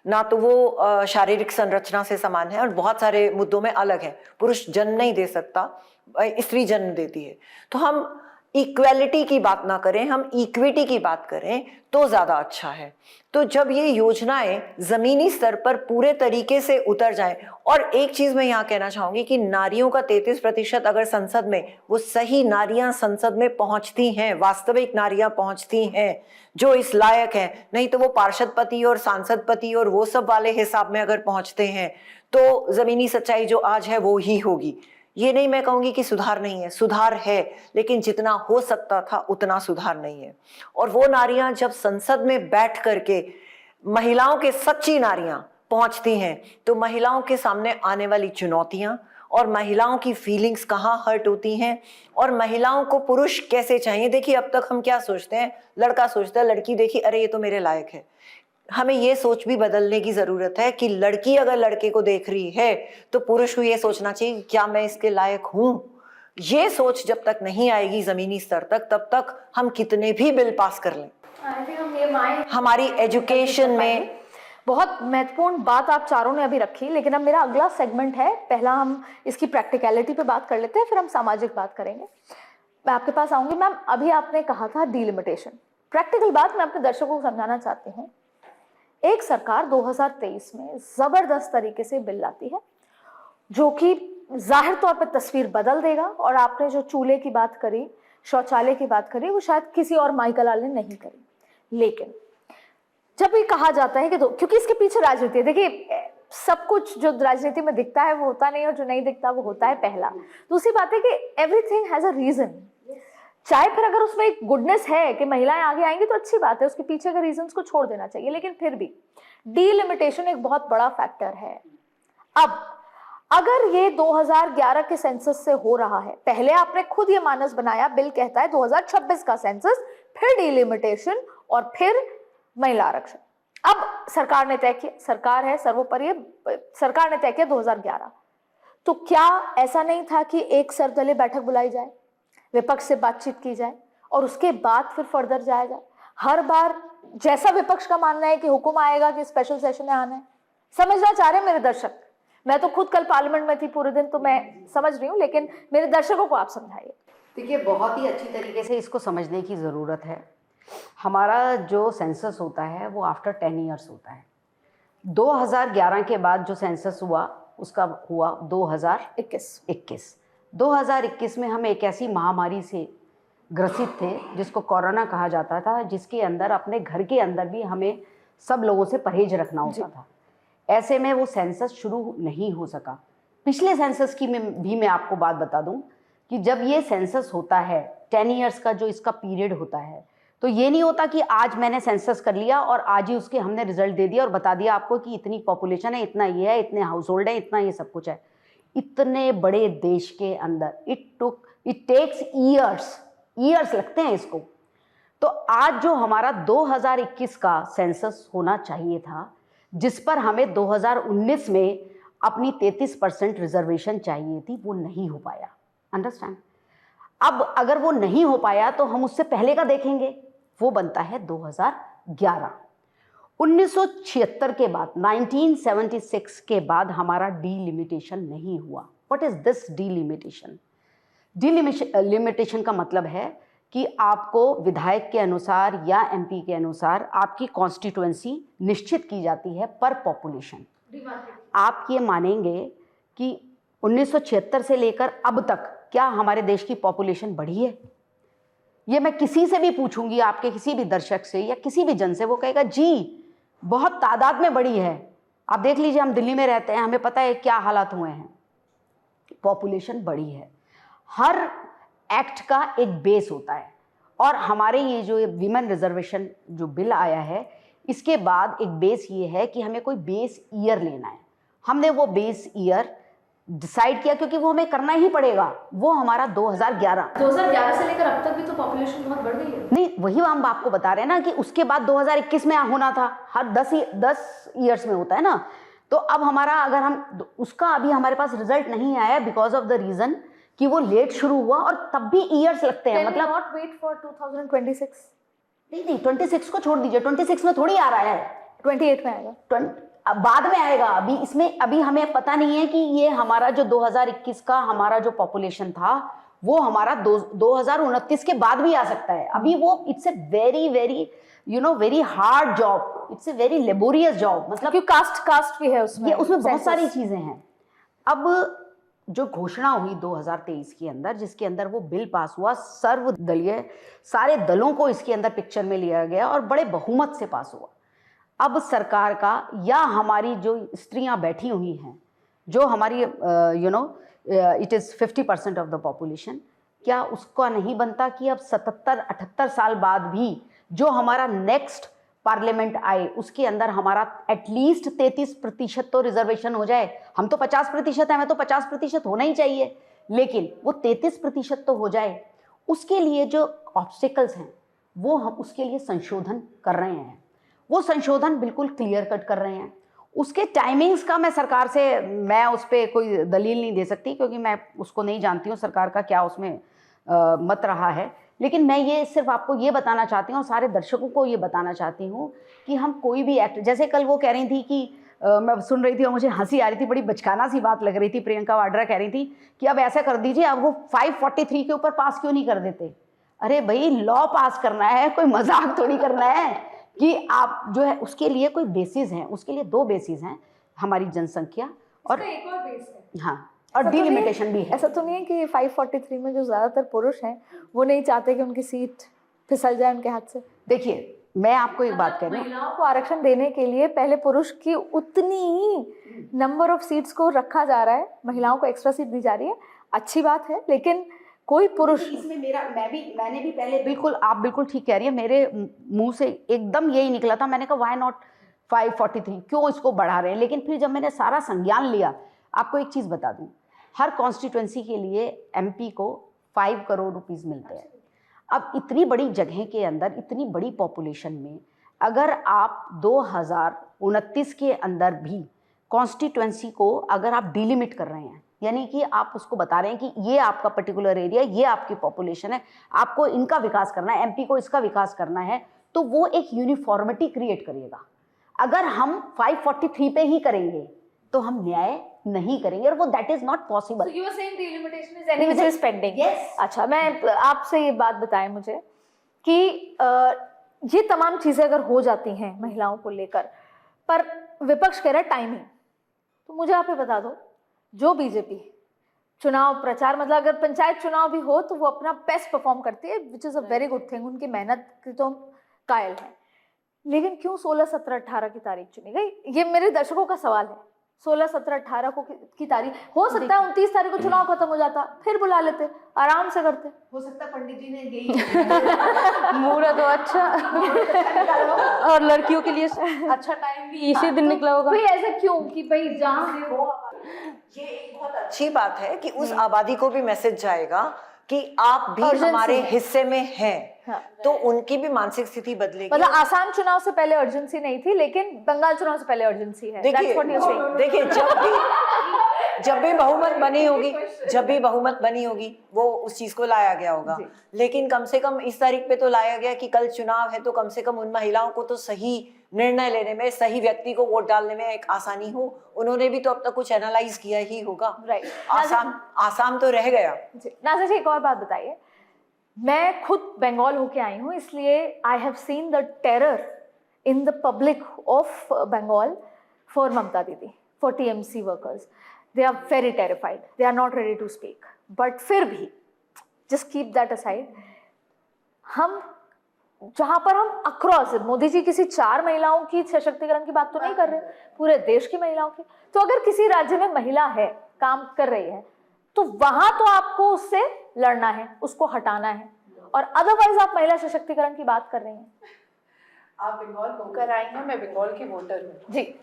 ना तो वो शारीरिक संरचना से समान है और बहुत सारे मुद्दों में अलग है। पुरुष जन्म नहीं दे सकता, स्त्री जन्म देती है। तो हम इक्वेलिटी की बात ना करें, हम इक्विटी की बात करें तो ज़्यादा अच्छा है। तो जब ये योजनाएं ज़मीनी स्तर पर पूरे तरीके से उतर जाएं, और एक चीज़ मैं यहाँ कहना चाहूँगी कि नारियों का 33% अगर संसद में, वो सही नारियाँ संसद में पहुँचती हैं, वास्तविक नारियाँ पहुँचती हैं जो इस लायक हैं, नहीं तो वो पार्षद पति और सांसद पति और वो सब वाले हिसाब में अगर पहुँचते हैं तो ज़मीनी सच्चाई जो आज है वो ही होगी। ये नहीं मैं कहूँगी कि सुधार नहीं है, सुधार है, लेकिन जितना हो सकता था उतना सुधार नहीं है। और वो नारियां जब संसद में बैठ करके महिलाओं के, सच्ची नारियां पहुंचती हैं तो महिलाओं के सामने आने वाली चुनौतियां और महिलाओं की फीलिंग्स कहाँ हर्ट होती हैं और महिलाओं को पुरुष कैसे चाहिए। देखिए अब तक हम क्या सोचते हैं, लड़का सोचता है, लड़की देखी अरे ये तो मेरे लायक है। हमें ये सोच भी बदलने की ज़रूरत है कि लड़की अगर लड़के को देख रही है तो पुरुष को ये सोचना चाहिए कि क्या मैं इसके लायक हूँ। ये सोच जब तक नहीं आएगी ज़मीनी स्तर तक, तब तक हम कितने भी बिल पास कर लें। हमारी एजुकेशन में बहुत महत्वपूर्ण बात आप चारों ने अभी रखी, लेकिन अब मेरा अगला सेगमेंट है, पहला हम इसकी प्रैक्टिकलिटी पे बात कर लेते हैं, फिर हम सामाजिक बात करेंगे। मैं आपके पास आऊंगी। मैम, अभी आपने कहा था डिलिमिटेशन, प्रैक्टिकल बात मैं अपने दर्शकों को समझाना चाहती हूँ। एक सरकार 2023 में जबरदस्त तरीके से बिल लाती है जो कि जाहिर तौर पर तस्वीर बदल देगा, और आपने जो चूल्हे की बात करी, शौचालय की बात करी, वो शायद किसी और माइकल लाल ने नहीं करी। लेकिन जब ये कहा जाता है कि क्योंकि इसके पीछे राजनीति है, देखिए सब कुछ जो राजनीति में दिखता है वो होता नहीं, और जो नहीं दिखता वो होता है। पहला दूसरी बात है कि एवरीथिंग हैज अ रीजन। चाहे फिर अगर उसमें एक गुडनेस है कि महिलाएं आगे आएंगी तो अच्छी बात है, उसके पीछे के रीजंस को छोड़ देना चाहिए, लेकिन फिर भी डीलिमिटेशन एक बहुत बड़ा फैक्टर है। अब अगर ये 2011 के सेंसस से हो रहा है, पहले आपने खुद ये मानस बनाया, बिल कहता है 2026 का सेंसस, फिर डीलिमिटेशन और फिर महिला आरक्षण। अब सरकार ने तय किया, सरकार है सर्वोपरि, सरकार ने तय किया 2011, तो क्या ऐसा नहीं था कि एक सर्वदलीय बैठक बुलाई जाए, विपक्ष से बातचीत की जाए और उसके बाद फिर फर्दर जाया जाए? हर बार जैसा विपक्ष का मानना है कि हुक्म आएगा कि स्पेशल सेशन में आना है। समझना चाह रहे हैं मेरे दर्शक, मैं तो खुद कल पार्लियामेंट में थी पूरे दिन, तो मैं समझ रही हूँ, लेकिन मेरे दर्शकों को आप समझाइए। देखिए बहुत ही अच्छी तरीके से इसको समझने की ज़रूरत है। हमारा जो सेंसस होता है वो आफ्टर 10 ईयर्स होता है। 2011 के बाद जो सेंसस हुआ उसका हुआ 2021। 2021 में हम एक ऐसी महामारी से ग्रसित थे जिसको कोरोना कहा जाता था, जिसके अंदर अपने घर के अंदर भी हमें सब लोगों से परहेज रखना होता था। ऐसे में वो सेंसस शुरू नहीं हो सका। पिछले सेंसस की भी मैं आपको बात बता दूं कि जब ये सेंसस होता है 10 ईयर्स का जो इसका पीरियड होता है, तो ये नहीं होता कि आज मैंने सेंसस कर लिया और आज ही उसके हमने रिजल्ट दे दिया और बता दिया आपको कि इतनी पॉपुलेशन है, इतना ये है, इतने हाउस होल्ड है, इतना ये सब कुछ है। इतने बड़े देश के अंदर इट टेक्स ईयर्स लगते हैं इसको। तो आज जो हमारा 2021 का सेंसस होना चाहिए था, जिस पर हमें 2019 में अपनी 33% रिजर्वेशन चाहिए थी, वो नहीं हो पाया। अंडरस्टैंड? अब अगर वो नहीं हो पाया तो हम उससे पहले का देखेंगे, वो बनता है 2011। 1976 के बाद, 1976 के बाद हमारा डीलिमिटेशन नहीं हुआ। What is this delimitation? Delimitation का मतलब है कि आपको विधायक के अनुसार या एमपी के अनुसार आपकी कॉन्स्टिट्यूएंसी निश्चित की जाती है पर पॉपुलेशन। आप ये मानेंगे कि 1976 से लेकर अब तक क्या हमारे देश की पॉपुलेशन बढ़ी है? ये मैं किसी से भी पूछूंगी, आपके किसी भी दर्शक से या किसी भी जन से, वो कहेगा जी बहुत तादाद में बढ़ी है। आप देख लीजिए, हम दिल्ली में रहते हैं, हमें पता है क्या हालात हुए हैं। पॉपुलेशन बढ़ी है। हर एक्ट का एक बेस होता है, और हमारे ये जो विमेन रिजर्वेशन जो बिल आया है, इसके बाद एक बेस ये है कि हमें कोई बेस ईयर लेना है। हमने वो बेस ईयर डिसाइड किया क्योंकि वो हमें करना ही पड़ेगा। वो हमारा 2011 से लेकर अब तक भी तो पॉपुलेशन बहुत बढ़ गई है। नहीं, वही हम आपको बता रहे हैं ना कि उसके बाद 2021 में होना था। हर 10 ईयर्स में होता है ना। तो अब हमारा, अगर हम उसका अभी हमारे पास रिजल्ट नहीं आया बिकॉज ऑफ द रीजन कि वो लेट शुरू हुआ, और तब भी ईयर्स लगते हैं। मतलब नॉट वेट फॉर 2026? नहीं, 26 को छोड़ दीजिए, 26 में थोड़ी आ रहा है, 28 में आएगा। अब बाद में आएगा। अभी हमें पता नहीं है कि ये हमारा जो 2021 का हमारा जो पॉपुलेशन था वो हमारा 2029 के बाद भी आ सकता है। अभी वो it's a very very very hard job, it's a very laborious job. मतलब क्योंकि कास्ट भी है उसमें, उसमें बहुत सारी चीजें हैं। अब जो घोषणा हुई 2023 के अंदर, जिसके अंदर वो बिल पास हुआ, सर्वदलीय सारे दलों को इसके अंदर पिक्चर में लिया गया और बड़े बहुमत से पास हुआ। अब सरकार का या हमारी जो स्त्रियां बैठी हुई हैं, जो हमारी it is 50% of the population, क्या उसका नहीं बनता कि अब 77-78 साल बाद भी जो हमारा नेक्स्ट पार्लियामेंट आए उसके अंदर हमारा एटलीस्ट 33% तो रिजर्वेशन हो जाए। हम तो 50% है, हमें तो 50% होना ही चाहिए, लेकिन वो 33% तो हो जाए। उसके लिए जो ऑब्स्टिकल्स हैं वो हम उसके लिए संशोधन कर रहे हैं। वो संशोधन बिल्कुल क्लियर कट कर रहे हैं। उसके टाइमिंग्स का मैं सरकार से, मैं उस पर कोई दलील नहीं दे सकती क्योंकि मैं उसको नहीं जानती हूँ सरकार का क्या उसमें मत रहा है। लेकिन मैं ये सिर्फ आपको ये बताना चाहती हूँ, सारे दर्शकों को ये बताना चाहती हूँ कि हम कोई भी एक्ट, जैसे कल वो कह रही थी कि मैं सुन रही थी और मुझे हंसी आ रही थी, बड़ी बचकाना सी बात लग रही थी। प्रियंका वाड्रा कह रही थी कि अब ऐसा कर दीजिए, अब वो 543 के ऊपर पास क्यों नहीं कर देते। अरे भाई, लॉ पास करना है, कोई मजाक थोड़ी करना है कि आप जो है उसके लिए कोई बेसिस हैं। उसके लिए 2 बेसिस हैं, हमारी जनसंख्या और एक और बेस है। हाँ, और डिलिमिटेशन भी है। ऐसा तो नहीं है कि 543 में जो ज्यादातर पुरुष हैं वो नहीं चाहते कि उनकी सीट फिसल जाए उनके हाथ से? देखिए, मैं आपको एक बात कह रही हूँ, महिलाओं को आरक्षण देने के लिए पहले पुरुष की उतनी ही नंबर ऑफ सीट्स को रखा जा रहा है, महिलाओं को एक्स्ट्रा सीट दी जा रही है, अच्छी बात है। लेकिन कोई पुरुष, इसमें मैंने भी पहले, बिल्कुल आप बिल्कुल ठीक कह रही है, मेरे मुंह से एकदम यही निकला था। मैंने कहा व्हाई नॉट 543, क्यों इसको बढ़ा रहे हैं। लेकिन फिर जब मैंने सारा संज्ञान लिया, आपको एक चीज़ बता दूं, हर कॉन्स्टिट्यूंसी के लिए एमपी को 5 करोड़ रुपीस मिलते हैं। अब इतनी बड़ी जगह के अंदर, इतनी बड़ी पॉपुलेशन में, अगर आप 2029 के अंदर भी कॉन्स्टिट्यूंसी को अगर आप डिलिमिट कर रहे हैं, यानी कि आप उसको बता रहे हैं कि ये आपका पर्टिकुलर एरिया, ये आपकी पॉपुलेशन है, आपको इनका विकास करना है, एमपी को इसका विकास करना है, तो वो एक यूनिफॉर्मिटी क्रिएट करेगा। अगर हम 543 पे ही करेंगे तो हम न्याय नहीं करेंगे, और वो that is not possible. So you were saying delimitation is any which is pending. Yes. अच्छा, मैं आपसे ये बात बताएं मुझे कि ये तमाम चीजें अगर हो जाती हैं महिलाओं को लेकर, पर विपक्ष कह रहा है टाइमिंग, तो मुझे आप ये बता दो, जो बीजेपी चुनाव प्रचार, मतलब अगर पंचायत चुनाव भी हो तो वो अपना बेस्ट परफॉर्म करती है, which is a very good thing, उनकी मेहनत की तो हम कायल हैं, लेकिन क्यों 16, 17, 18 की तारीख चुनी गई? ये मेरे दर्शकों का सवाल है। 16, 17, 18 को की तारीख, हो सकता है 29 तारीख को चुनाव खत्म हो जाता, फिर बुला लेते, आराम से करते। हो सकता है पंडित जी ने यही मुहूर्त तो अच्छा और लड़कियों के लिए अच्छा टाइम भी इसी दिन निकला होगा। भाई ऐसा क्यों कि भाई जहाँ ये एक बहुत अच्छी बात है कि उस आबादी को भी मैसेज जाएगा कि आप भी Urgency हमारे है। हिस्से में हैं, हाँ। तो उनकी भी मानसिक स्थिति बदलेगी। मतलब आसाम चुनाव से पहले अर्जेंसी नहीं थी, लेकिन बंगाल चुनाव से पहले अर्जेंसी है। That's what you're saying. देखिए जब भी बहुमत बनी होगी वो उस चीज को लाया गया होगा, लेकिन कम से कम इस तारीख पे तो लाया गया कि कल चुनाव है, तो कम से कम उन महिलाओं को तो सही निर्णय लेने में, सही व्यक्ति को वोट डालने में एक आसानी हो। उन्होंने भी तो अब तक कुछ एनालाइज किया ही होगा। राइट। आसाम तो रह गया। नाज़िर जी, एक और बात बताइए, मैं खुद बंगाल होके आई हूँ, इसलिए I have seen the terror in the public of Bengal for Mamata Didi, for TMC workers. They are very terrified, they are not ready to speak, but फिर भी जस्ट कीप दैट असाइड, हम जहां पर हम अक्रॉस, मोदी जी किसी 4 महिलाओं की सशक्तिकरण की बात तो नहीं कर रहे, पूरे देश की महिलाओं की। तो अगर किसी राज्य में महिला है, काम कर रही है, तो वहां तो आपको उससे लड़ना है, उसको हटाना है, और अदरवाइज आप महिला सशक्तिकरण की बात कर रही हैं। आप बंगाल होकर आई हैं, मैं बंगाल की वोटर हूँ जी।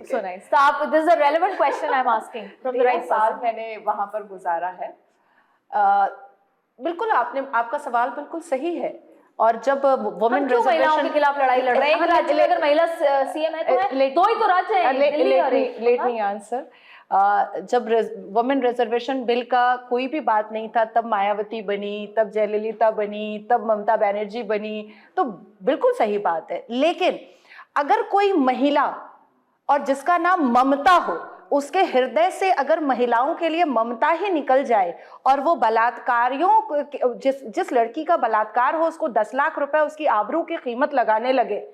So nice. तो आप, this is a relevant question I'm asking from the right 13 साल person. मैंने वहां पर गुजारा है। बिल्कुल आपका सवाल बिल्कुल सही है। और जब वुमेन क्यों महिलाओं के रिजर्वेशन खिलाफ लड़ाई लड़ रहे हैं? एक राज्य में अगर महिला सीएम है तो है, दो ही तो राज्य हैं, दिल्ली और एक। Let me answer. जब वुमेन रिजर्वेशन बिल का कोई भी बात नहीं था, तब मायावती बनी, तब जयललिता बनी, तब ममता बनर्जी बनी, तो बिल्कुल सही बात है। लेकिन अगर कोई महिला और जिसका नाम ममता हो, उसके हृदय से अगर महिलाओं के लिए ममता ही निकल जाए और वो बलात्कारियों, जिस लड़की का बलात्कार हो उसको 10 लाख रुपए उसकी आबरू की कीमत लगाने लगे,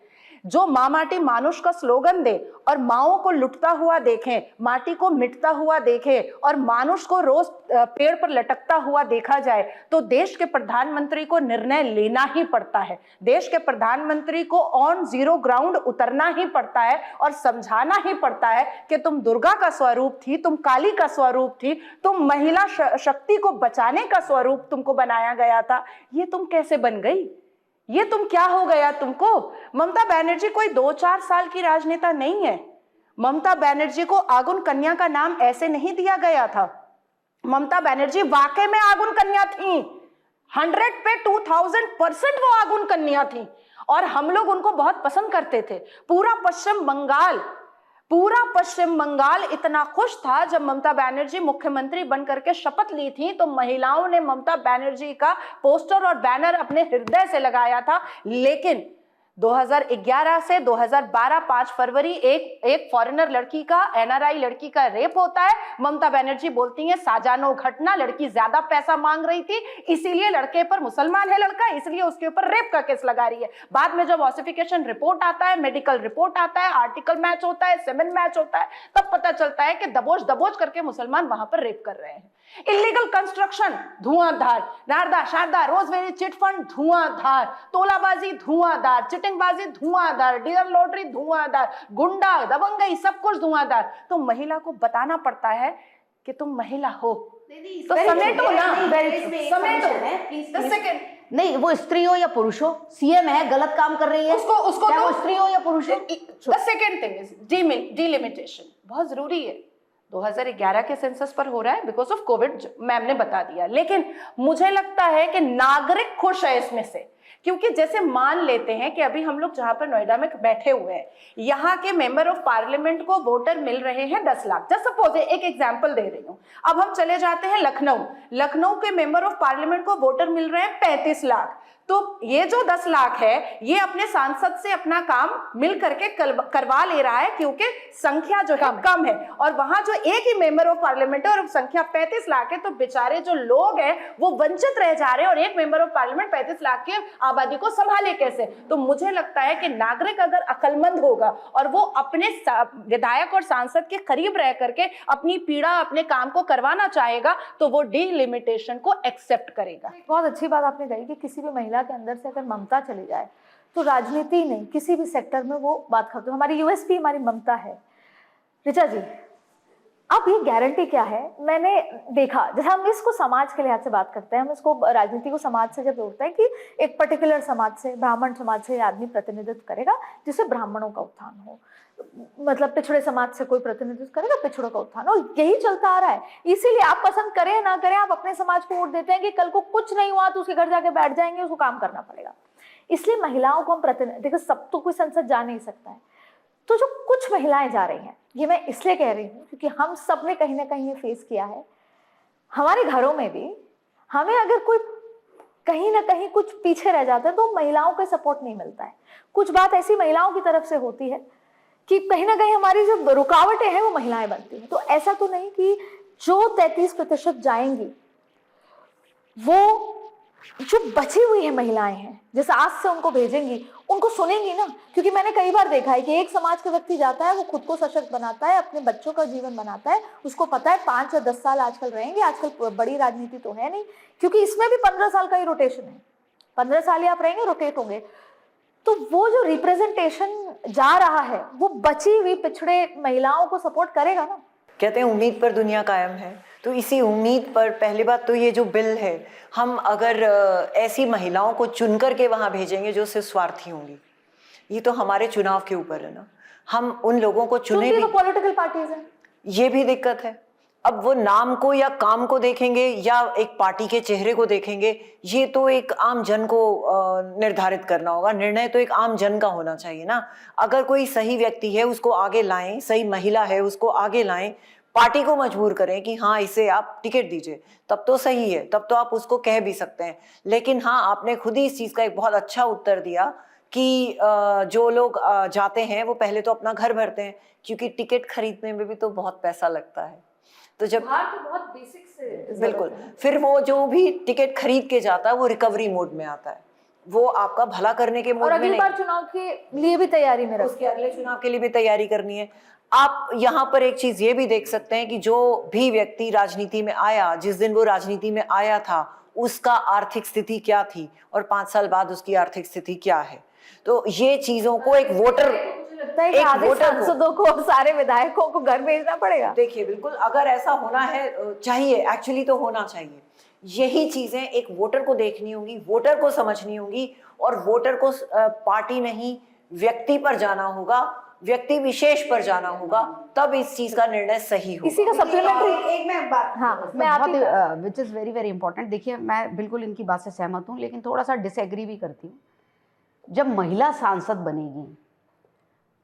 जो माँ माटी मानुष का स्लोगन दे और माओं को लुटता हुआ देखें, माटी को मिटता हुआ देखें और मानुष को रोज पेड़ पर लटकता हुआ देखा जाए, तो देश के प्रधानमंत्री को निर्णय लेना ही पड़ता है। देश के प्रधानमंत्री को ऑन जीरो ग्राउंड उतरना ही पड़ता है और समझाना ही पड़ता है कि तुम दुर्गा का स्वरूप थी, तुम काली का स्वरूप थी, तुम महिला शक्ति को बचाने का स्वरूप तुमको बनाया गया था, ये तुम कैसे बन गई? ये तुम क्या हो गया तुमको? ममता बनर्जी कोई 2-4 साल की राजनेता नहीं है। ममता बनर्जी को आगुन कन्या का नाम ऐसे नहीं दिया गया था। ममता बनर्जी वाकई में आगुन कन्या थी, 100 पे 2000% वो आगुन कन्या थी, और हम लोग उनको बहुत पसंद करते थे। पूरा पश्चिम बंगाल इतना खुश था जब ममता बनर्जी मुख्यमंत्री बनकर के शपथ ली थी, तो महिलाओं ने ममता बनर्जी का पोस्टर और बैनर अपने हृदय से लगाया था। लेकिन 2011 से 2012 5 फरवरी एक फॉरेनर लड़की का, एनआरआई लड़की का रेप होता है। ममता बनर्जी बोलती हैं साजानो घटना, लड़की ज्यादा पैसा मांग रही थी, इसीलिए लड़के पर, मुसलमान है लड़का इसलिए उसके ऊपर रेप का केस लगा रही है। बाद में जब ऑसिफिकेशन रिपोर्ट आता है, मेडिकल रिपोर्ट आता है, आर्टिकल मैच होता है, सेमेन मैच होता है, तब पता चलता है कि दबोच करके मुसलमान वहां पर रेप कर रहे हैं। इलीगल कंस्ट्रक्शन धुआंधार, नारदा शारदा रोजवेरी चिटफंड धुआंधार, तोलाबाजी धुआंधार, चिटिंगबाजी धुआंधार, डीलर लॉटरी धुआंधार, गुंडा दबंगई सब कुछ धुआंधार। तो महिला को बताना पड़ता है कि तुम महिला हो, तो समेटो ना, समेटो। नहीं, वो स्त्री हो या पुरुष हो, सीएम है, गलत काम कर रही है, उसको चाहे तो वो स्त्री हो या पुरुष हो। The second thing is delimitation, बहुत जरूरी है। 2011 के सेंसस पर हो रहा है बिकॉज ऑफ कोविड, मैम ने बता दिया। लेकिन मुझे लगता है कि नागरिक खुश है इसमें से, क्योंकि जैसे मान लेते हैं कि अभी हम लोग जहां पर नोएडा में बैठे हुए हैं, यहाँ के मेंबर ऑफ पार्लियामेंट को वोटर मिल रहे हैं 10 लाख। जस्ट सपोज एक एग्जांपल दे रही हूँ। अब हम चले जाते हैं लखनऊ के मेंबर ऑफ पार्लियामेंट को वोटर मिल रहे हैं 35 लाख। तो ये जो 10 लाख है, ये अपने सांसद से अपना काम मिल करके करवा ले रहा है, क्योंकि संख्या जो है कम है, और वहां जो एक ही मेंबर ऑफ पार्लियामेंट है और संख्या 35 लाख है, तो बेचारे जो लोग हैं वो वंचित रह जा रहे हैं, और एक मेंबर ऑफ पार्लियामेंट 35 लाख की आबादी को संभाले कैसे? तो मुझे लगता है कि नागरिक अगर अक्लमंद होगा और वो अपने विधायक और सांसद के करीब रह करके अपनी पीड़ा, अपने काम को करवाना चाहेगा, तो वो डिलिमिटेशन को एक्सेप्ट करेगा। बहुत अच्छी बात आपने कही कि किसी भी महिला के अंदर से अगर ममता चली जाए तो राजनीति नहीं, किसी भी सेक्टर में वो बात खत्म। हमारी यूएसपी हमारी ममता है। ऋचा जी, अब ये गारंटी क्या है, मैंने देखा, जैसे हम इसको समाज के लिहाज से बात करते हैं, हम इसको राजनीति को समाज से जब जोड़ते हैं कि एक पर्टिकुलर समाज से, ब्राह्मण समाज से आदमी प्रतिनिधित्व करेगा जिससे ब्राह्मणों का उत्थान हो, मतलब पिछड़े समाज से कोई प्रतिनिधित्व करेगा पिछड़ों का उत्थान हो, यही चलता आ रहा है। इसीलिए आप पसंद करें या ना करें, आप अपने समाज को वोट देते हैं कि कल को कुछ नहीं हुआ तो उसके घर जाके बैठ जाएंगे, उसको काम करना पड़ेगा। इसलिए महिलाओं को हम प्रतिनिधि, देखो सब तो कोई संसद जा नहीं सकता है, तो जो कुछ महिलाएं जा रही हैं, ये मैं इसलिए कह रही हूँ क्योंकि हम सब ने कहीं ना कहीं ये फेस किया है। हमारे घरों में भी हमें अगर कोई कहीं ना कहीं कुछ पीछे रह जाता है तो महिलाओं का सपोर्ट नहीं मिलता है। कुछ बात ऐसी महिलाओं की तरफ से होती है कि कहीं ना कहीं हमारी जो रुकावटें हैं वो महिलाएं बनती हैं। तो ऐसा तो नहीं कि जो 33% जाएंगी, वो जो बची हुई है महिलाएं हैं, जैसे आज से उनको भेजेंगी, उनको सुनेंगी ना। क्योंकि मैंने कई बार देखा है कि एक समाज का व्यक्ति जाता है, वो खुद को सशक्त बनाता है, अपने बच्चों का जीवन बनाता है, उसको पता है 5 या 10 साल आजकल रहेंगे। आजकल बड़ी राजनीति तो है नहीं, क्योंकि इसमें भी 15 साल का ही रोटेशन है, 15 साल ही आप रहेंगे, रोटेट होंगे। तो वो जो रिप्रेजेंटेशन जा रहा है वो बची हुई पिछड़े महिलाओं को सपोर्ट करेगा ना। कहते हैं उम्मीद पर दुनिया कायम है, तो इसी उम्मीद पर पहली बात तो ये जो बिल है, हम अगर ऐसी महिलाओं को चुन कर के वहाँ भेजेंगे जो सिर्फ स्वार्थी होंगी, ये तो हमारे चुनाव के ऊपर है ना। हम उन लोगों को चुने भी, तो पॉलिटिकल पार्टीज हैं, ये भी दिक्कत है। अब वो नाम को या काम को देखेंगे या एक पार्टी के चेहरे को देखेंगे, ये तो एक आम जन को निर्धारित करना होगा। निर्णय तो एक आम जन का होना चाहिए ना। अगर कोई सही व्यक्ति है उसको आगे लाएं, सही महिला है उसको आगे लाएं, पार्टी को मजबूर करें कि हाँ इसे आप टिकट दीजिए, तब तो सही है, तब तो आप उसको कह भी सकते हैं। लेकिन हाँ, आपने खुद ही इस चीज़ का एक बहुत अच्छा उत्तर दिया कि जो लोग जाते हैं वो पहले तो अपना घर भरते हैं, क्योंकि टिकट खरीदने में भी तो बहुत पैसा लगता है। तो जब तो बहुत बेसिक से बिल्कुल, फिर वो जो भी टिकट खरीद के जाता है वो रिकवरी मोड में आता है, वो आपका भला करने के मोड में नहीं। अगली बार चुनाव के लिए भी तैयारी में उसके अगले चुनाव के लिए भी तैयारी करनी है। आप यहाँ पर एक चीज ये भी देख सकते हैं कि जो भी व्यक्ति राजनीति में आया, जिस दिन वो राजनीति में आया था उसका आर्थिक स्थिति क्या थी और 5 साल बाद उसकी आर्थिक स्थिति क्या है। तो ये चीजों को एक वोटर, लगता है कि आधे सांसदों को और सारे विधायकों को घर भेजना पड़ेगा। देखिए बिल्कुल, अगर ऐसा होना है, चाहिए, एक्चुअली तो होना चाहिए। यही चीजें एक वोटर को देखनी होंगी, वोटर को समझनी होंगी, और वोटर को पार्टी नहीं व्यक्ति पर जाना होगा, व्यक्ति विशेष पर जाना होगा, तब इस चीज का निर्णय सही होगा। इसी का सप्लीमेंट्री एक मैं बात, हाँ, मैं आप which is very very important. देखिए मैं बिल्कुल इनकी बात से सहमत हूँ, लेकिन थोड़ा सा डिसएग्री भी करती हूँ। जब महिला सांसद बनेगी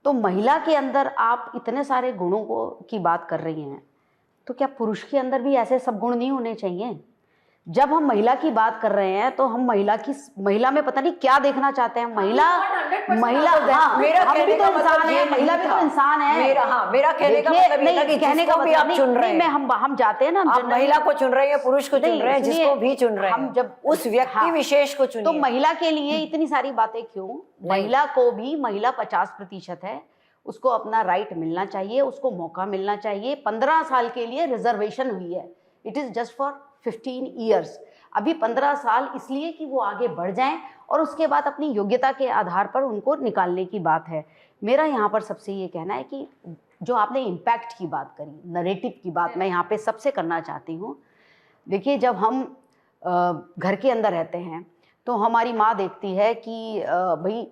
तो महिला के अंदर आप इतने सारे गुणों को की बात कर रही हैं, तो क्या पुरुष के अंदर भी ऐसे सब गुण नहीं होने चाहिए? जब हम महिला की बात कर रहे हैं तो हम महिला में पता नहीं क्या देखना चाहते हैं। महिला हाँ, मेरा हम भी तो इंसान है, महिला भी तो इंसान है। मेरा कहने का मतलब ये था कि जिसको भी आप चुन रहे हैं, हम जाते हैं ना, आप महिला को चुन रहे हैं, पुरुष को चुन रहे हैं, जिसको भी चुन रहे हैं, हम जब उस व्यक्ति विशेष को चुनिए। तो महिला के लिए इतनी सारी बातें क्यों? महिला को भी, महिला 50% है, उसको अपना राइट मिलना चाहिए, उसको मौका मिलना चाहिए। 15 साल के लिए रिजर्वेशन हुई है, it is just for 15 years. अभी 15 साल इसलिए कि वो आगे बढ़ जाएं और उसके बाद अपनी योग्यता के आधार पर उनको निकालने की बात है। मेरा यहाँ पर सबसे ये कहना है कि जो आपने इम्पैक्ट की बात करी, नरेटिव की बात मैं यहाँ पे सबसे करना चाहती हूँ। देखिए, जब हम घर के अंदर रहते हैं तो हमारी माँ देखती है कि भाई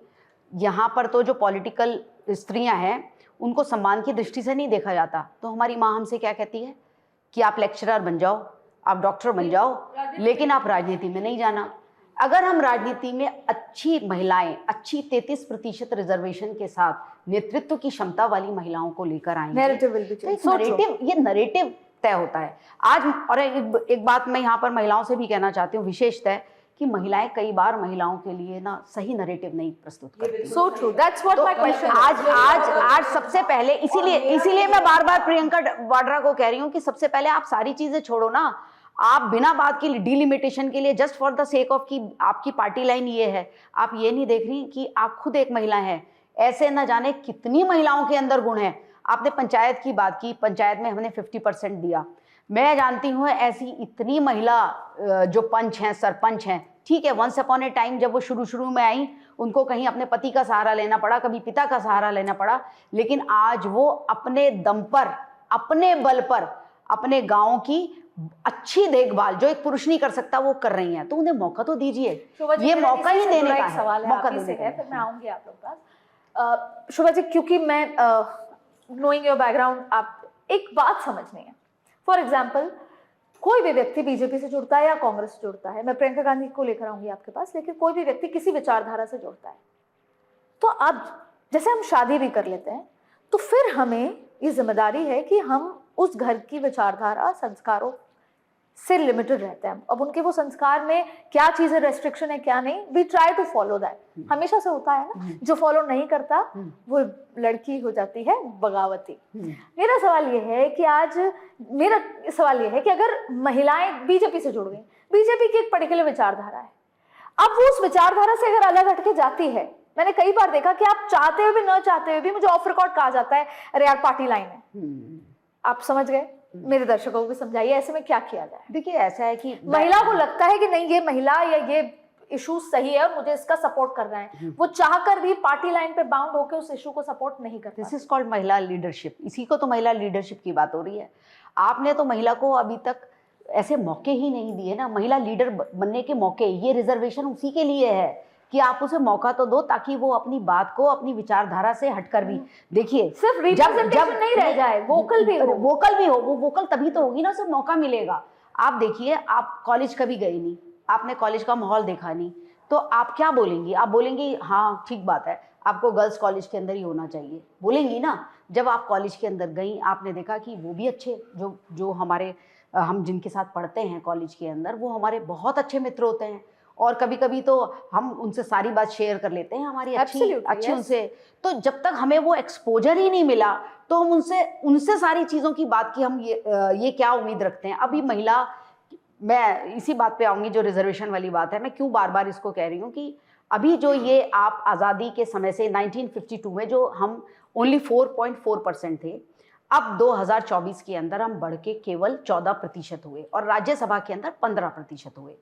यहाँ पर तो जो पॉलिटिकल स्त्रियाँ हैं उनको सम्मान की दृष्टि से नहीं देखा जाता, तो हमारी माँ हमसे क्या कहती है कि आप लेक्चरर बन जाओ, आप डॉक्टर बन जाओ, लेकिन आप राजनीति में नहीं जाना। अगर हम राजनीति में अच्छी महिलाएं, अच्छी 33% रिजर्वेशन के साथ नेतृत्व की क्षमता वाली महिलाओं को लेकर आएंगे, ये नरेटिव तय होता है आज। और एक बात मैं यहाँ पर महिलाओं से भी कहना चाहती हूँ, विशेषतः कि महिलाएं कई बार महिलाओं के लिए ना सही नरेटिव नहीं प्रस्तुत करती। So true, that's what my question is। आज सबसे पहले इसीलिए मैं बार बार प्रियंका वाड्रा को कह रही हूँ कि सबसे पहले आप सारी चीजें छोड़ो ना। आप बिना बात की डिलिमिटेशन के लिए, just for the sake of कि आपकी पार्टी लाइन ये है, आप ये नहीं देख रही कि आप खुद एक महिला हैं। ऐसे न जाने कितनी महिलाओं के अंदर गुण हैं। आपने पंचायत की बात की, पंचायत में हमने 50% दिया। मैं जानती हूँ ऐसी इतनी महिला जो पंच हैं, सरपंच हैं, ठीक है, वंस अपॉन ए टाइम जब वो शुरू में आई, उनको कहीं अपने पति का सहारा लेना पड़ा, कभी पिता का सहारा लेना पड़ा, लेकिन आज वो अपने दम पर अपने बल पर अपने गांव की अच्छी देखभाल जो एक पुरुष नहीं कर सकता वो कर रही हैं, तो उन्हें मौका तो दीजिए। ये मौका ही देने का सवाल है, है, मौका आप ही से देने है, का फिर मैं आऊंगी आप लोग पास। शोभा जी, क्योंकि मैं नोइंग योर बैकग्राउंड, आप एक बात समझनी है। फॉर एग्जाम्पल, कोई भी व्यक्ति बीजेपी से जुड़ता है या कांग्रेस से जुड़ता है, मैं प्रियंका गांधी को लेकर आऊंगी आपके पास, लेकिन कोई भी व्यक्ति किसी विचारधारा से जुड़ता है, तो अब जैसे हम शादी भी कर लेते हैं, तो फिर हमें ये जिम्मेदारी है कि हम उस घर की विचारधारा, संस्कारों से लिमिटेड रहते हैं। अब उनके वो संस्कार में क्या चीजें रेस्ट्रिक्शन है, क्या नहीं, we try to follow that. हमेशा से होता है ना, जो फॉलो नहीं करता वो लड़की हो जाती है बगावती। मेरा सवाल ये है कि अगर महिलाएं बीजेपी से जुड़ गई, बीजेपी की एक पर्टिकुलर विचारधारा है, अब वो उस विचारधारा से अगर अलग हटके जाती है, मैंने कई बार देखा कि आप चाहते हुए भी न चाहते हुए भी मुझे ऑफ रिकॉर्ड कहा जाता है, अरे यार पार्टी लाइन है। आप समझ गए? मेरे दर्शकों को भी समझाइए ऐसे में क्या किया जाए। देखिए ऐसा है कि महिला को लगता है कि नहीं ये महिला या ये इशू सही है और मुझे इसका सपोर्ट करना है, वो चाहकर भी पार्टी लाइन पे बाउंड होकर उस इशू को सपोर्ट नहीं करती। दिस इज कॉल्ड महिला लीडरशिप। इसी को तो महिला लीडरशिप की बात हो रही है। आपने तो महिला को अभी तक ऐसे मौके ही नहीं दिए ना, महिला लीडर बनने के मौके। ये रिजर्वेशन उसी के लिए है कि आप उसे मौका तो दो ताकि वो अपनी बात को अपनी विचारधारा से हटकर भी देखिए, सिर्फ रिप्रेजेंटेशन नहीं रह जाए, वोकल भी हो। वो वोकल तभी तो होगी ना, उसे मौका मिलेगा। आप देखिए, आप कॉलेज कभी गए नहीं, आपने कॉलेज का माहौल देखा नहीं, तो आप क्या बोलेंगी? आप बोलेंगी हाँ ठीक बात है, आपको गर्ल्स कॉलेज के अंदर ही होना चाहिए, बोलेंगी ना। जब आप कॉलेज के अंदर गई, आपने देखा कि वो भी अच्छे जो हमारे हम जिनके साथ पढ़ते हैं कॉलेज के अंदर, वो हमारे बहुत अच्छे मित्र होते हैं, और कभी कभी तो हम उनसे सारी बात शेयर कर लेते हैं, हमारी अच्छी उनसे। तो जब तक हमें वो एक्सपोजर ही नहीं मिला, तो हम उनसे सारी चीज़ों की बात की हम ये क्या उम्मीद रखते हैं। अभी महिला, मैं इसी बात पे आऊँगी जो रिजर्वेशन वाली बात है। मैं क्यों बार बार इसको कह रही हूँ कि अभी जो ये आप आज़ादी के समय से 1952 में जो हम ओनली 4.4% थे, अब 2024 के अंदर हम बढ़ के केवल 14% हुए और राज्यसभा के अंदर 15% हुए।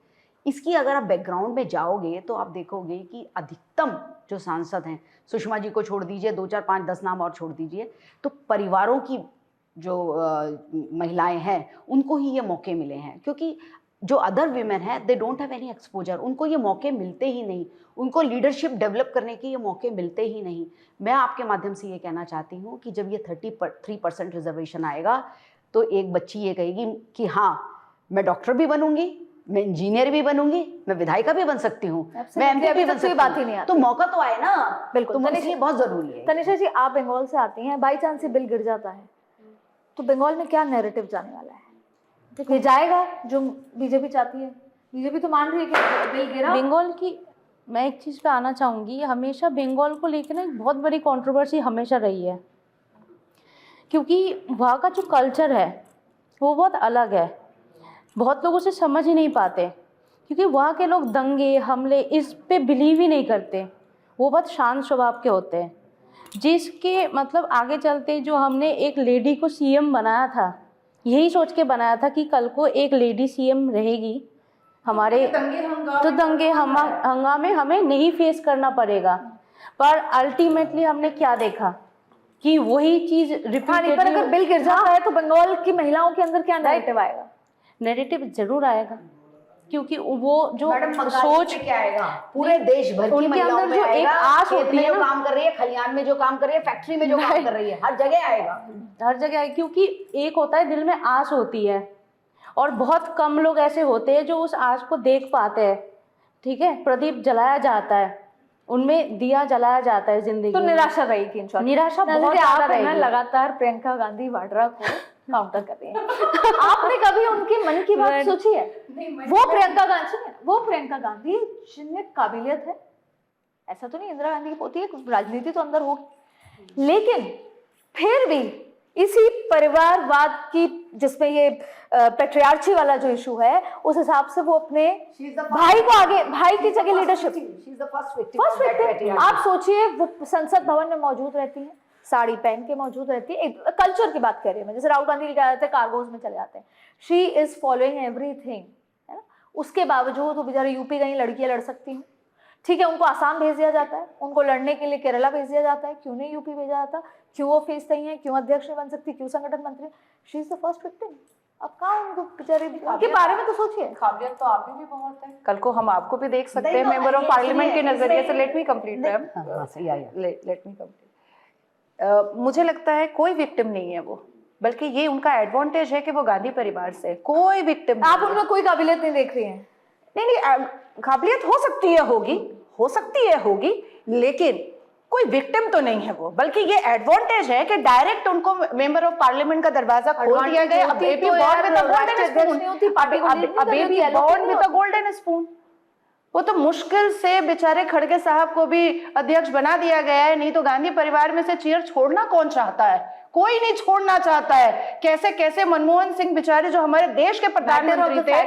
इसकी अगर आप बैकग्राउंड में जाओगे तो आप देखोगे कि अधिकतम जो सांसद हैं, सुषमा जी को छोड़ दीजिए, 2, 4, 5, 10 नाम और छोड़ दीजिए, तो परिवारों की जो महिलाएं हैं उनको ही ये मौके मिले हैं, क्योंकि जो अदर वीमेन हैं they don't have any exposure, उनको ये मौके मिलते ही नहीं, उनको लीडरशिप डेवलप करने के ये मौके मिलते ही नहीं। मैं आपके माध्यम से ये कहना चाहती हूँ कि जब ये 33% रिजर्वेशन आएगा तो एक बच्ची ये कहेगी कि हाँ मैं डॉक्टर भी बनूंगी, मैं इंजीनियर भी बनूंगी, मैं विधायिका भी बन सकती हूँ, मैं एमपी भी बन सकती हूँ। बात ही नहीं आती। तो मौका तो आए ना, बिल्कुल। तो ये बहुत जरूरी है। तनिषा जी, आप बंगाल से आती हैं, बाई चांस बिल गिर जाता है तो बंगाल में क्या नैरेटिव जाने वाला है? ये जाएगा जो बीजेपी चाहती है? बीजेपी तो मान रही है कि बिल गिरा। बंगाल की मैं एक चीज़ पे आना चाहूँगी, हमेशा बंगाल को लेकर ना एक बहुत बड़ी कंट्रोवर्सी हमेशा रही है, क्योंकि वहाँ का जो कल्चर है वो बहुत अलग है, बहुत लोग उसे समझ ही नहीं पाते, क्योंकि वहाँ के लोग दंगे हमले इस पे बिलीव ही नहीं करते, वो बहुत शांत स्वभाव के होते हैं। जिसके मतलब आगे चलते जो हमने एक लेडी को सीएम बनाया था, यही सोच के बनाया था कि कल को एक लेडी सीएम रहेगी हमारे, तो दंगे हंगामे हमें नहीं फेस करना पड़ेगा। पर अल्टीमेटली हमने क्या देखा कि वही चीज़ रिपीट। पर अगर बिल गिर जाता है तो बंगाल की महिलाओं के अंदर क्या नैरेटिव आएगा? नेगेटिव जरूर आएगा, क्योंकि वो जो सोच क्या आएगा, पूरे देश भर की महिलाओं में जो एक आस होती है, जो काम कर रही है, खलियान में जो काम कर रही है, फैक्ट्री में जो काम कर रही है, हर जगह आएगा, हर जगह आएगा। क्योंकि एक होता है दिल में आस होती है, और बहुत कम लोग ऐसे होते हैं जो उस आस को देख पाते हैं। ठीक है, प्रदीप जलाया जाता है, उनमें दिया जलाया जाता है जिंदगी। तो निराशा रहेगी, निराशा बहुत ज्यादा रहेगी। लगातार प्रियंका गांधी वाड्रा को काउंटर कर रही है। आपने कभी उनकी मन की बात सोची है? वो प्रियंका गांधी जिनमें काबिलियत है, ऐसा तो नहीं इंदिरा गांधी की पोती है, राजनीति तो अंदर होगी, लेकिन फिर भी इसी परिवारवाद की, जिसमें ये पेट्रियार्ची वाला जो इशू है, उस हिसाब से वो अपने भाई को आगे, भाई की जगह लीडरशिप, फर्स्ट विक्टिम। आप सोचिए, वो संसद भवन में मौजूद रहती है, साड़ी पहन के मौजूद रहती है। एक कल्चर की बात कर रही है मैं, जैसे राहुल गांधी क्या जाते हैं, कार्गोज में चले जाते हैं। शी इज फॉलोइंग एवरीथिंग, है ना। उसके बावजूद वो बेचारे यूपी गई लड़कियां लड़ सकती हैं, ठीक है, उनको आसाम भेज दिया जाता है, उनको लड़ने के लिए केरला भेज दिया जाता है, क्यों नहीं यूपी भेजा जाता? क्यों वो फेस नहीं है, क्यों अध्यक्ष नहीं बन सकती, क्यों संगठन मंत्री? She is the first victim. अब कहाँ उनको बेचारे, उनके बारे में तो सोचिए। काबिलियत तो आप भी बहुत है, कल को हम आपको भी देख सकते हैं मेंबर ऑफ पार्लियामेंट के नजरिए से। Let me complete ma'am, let me complete. मुझे लगता है कोई विक्टिम नहीं है वो, बल्कि ये उनका एडवांटेज है कि वो गांधी परिवार से। कोई विक्टिम आप उनमें कोई काबिलियत नहीं देख रही हैं? नहीं, काबिलियत हो सकती है, होगी, लेकिन कोई विक्टिम तो नहीं है वो, बल्कि ये एडवांटेज है कि डायरेक्ट उनको मेंबर ऑफ पार्लियामेंट का दरवाजा खोल दिया गया। Baby born with a golden spoon. वो तो मुश्किल से बेचारे खड़गे साहब को भी अध्यक्ष बना दिया गया है, नहीं तो गांधी परिवार में से चेयर छोड़ना कौन चाहता है? कोई नहीं छोड़ना चाहता है। कैसे कैसे मनमोहन सिंह बेचारे जो हमारे देश के प्रधानमंत्री थे,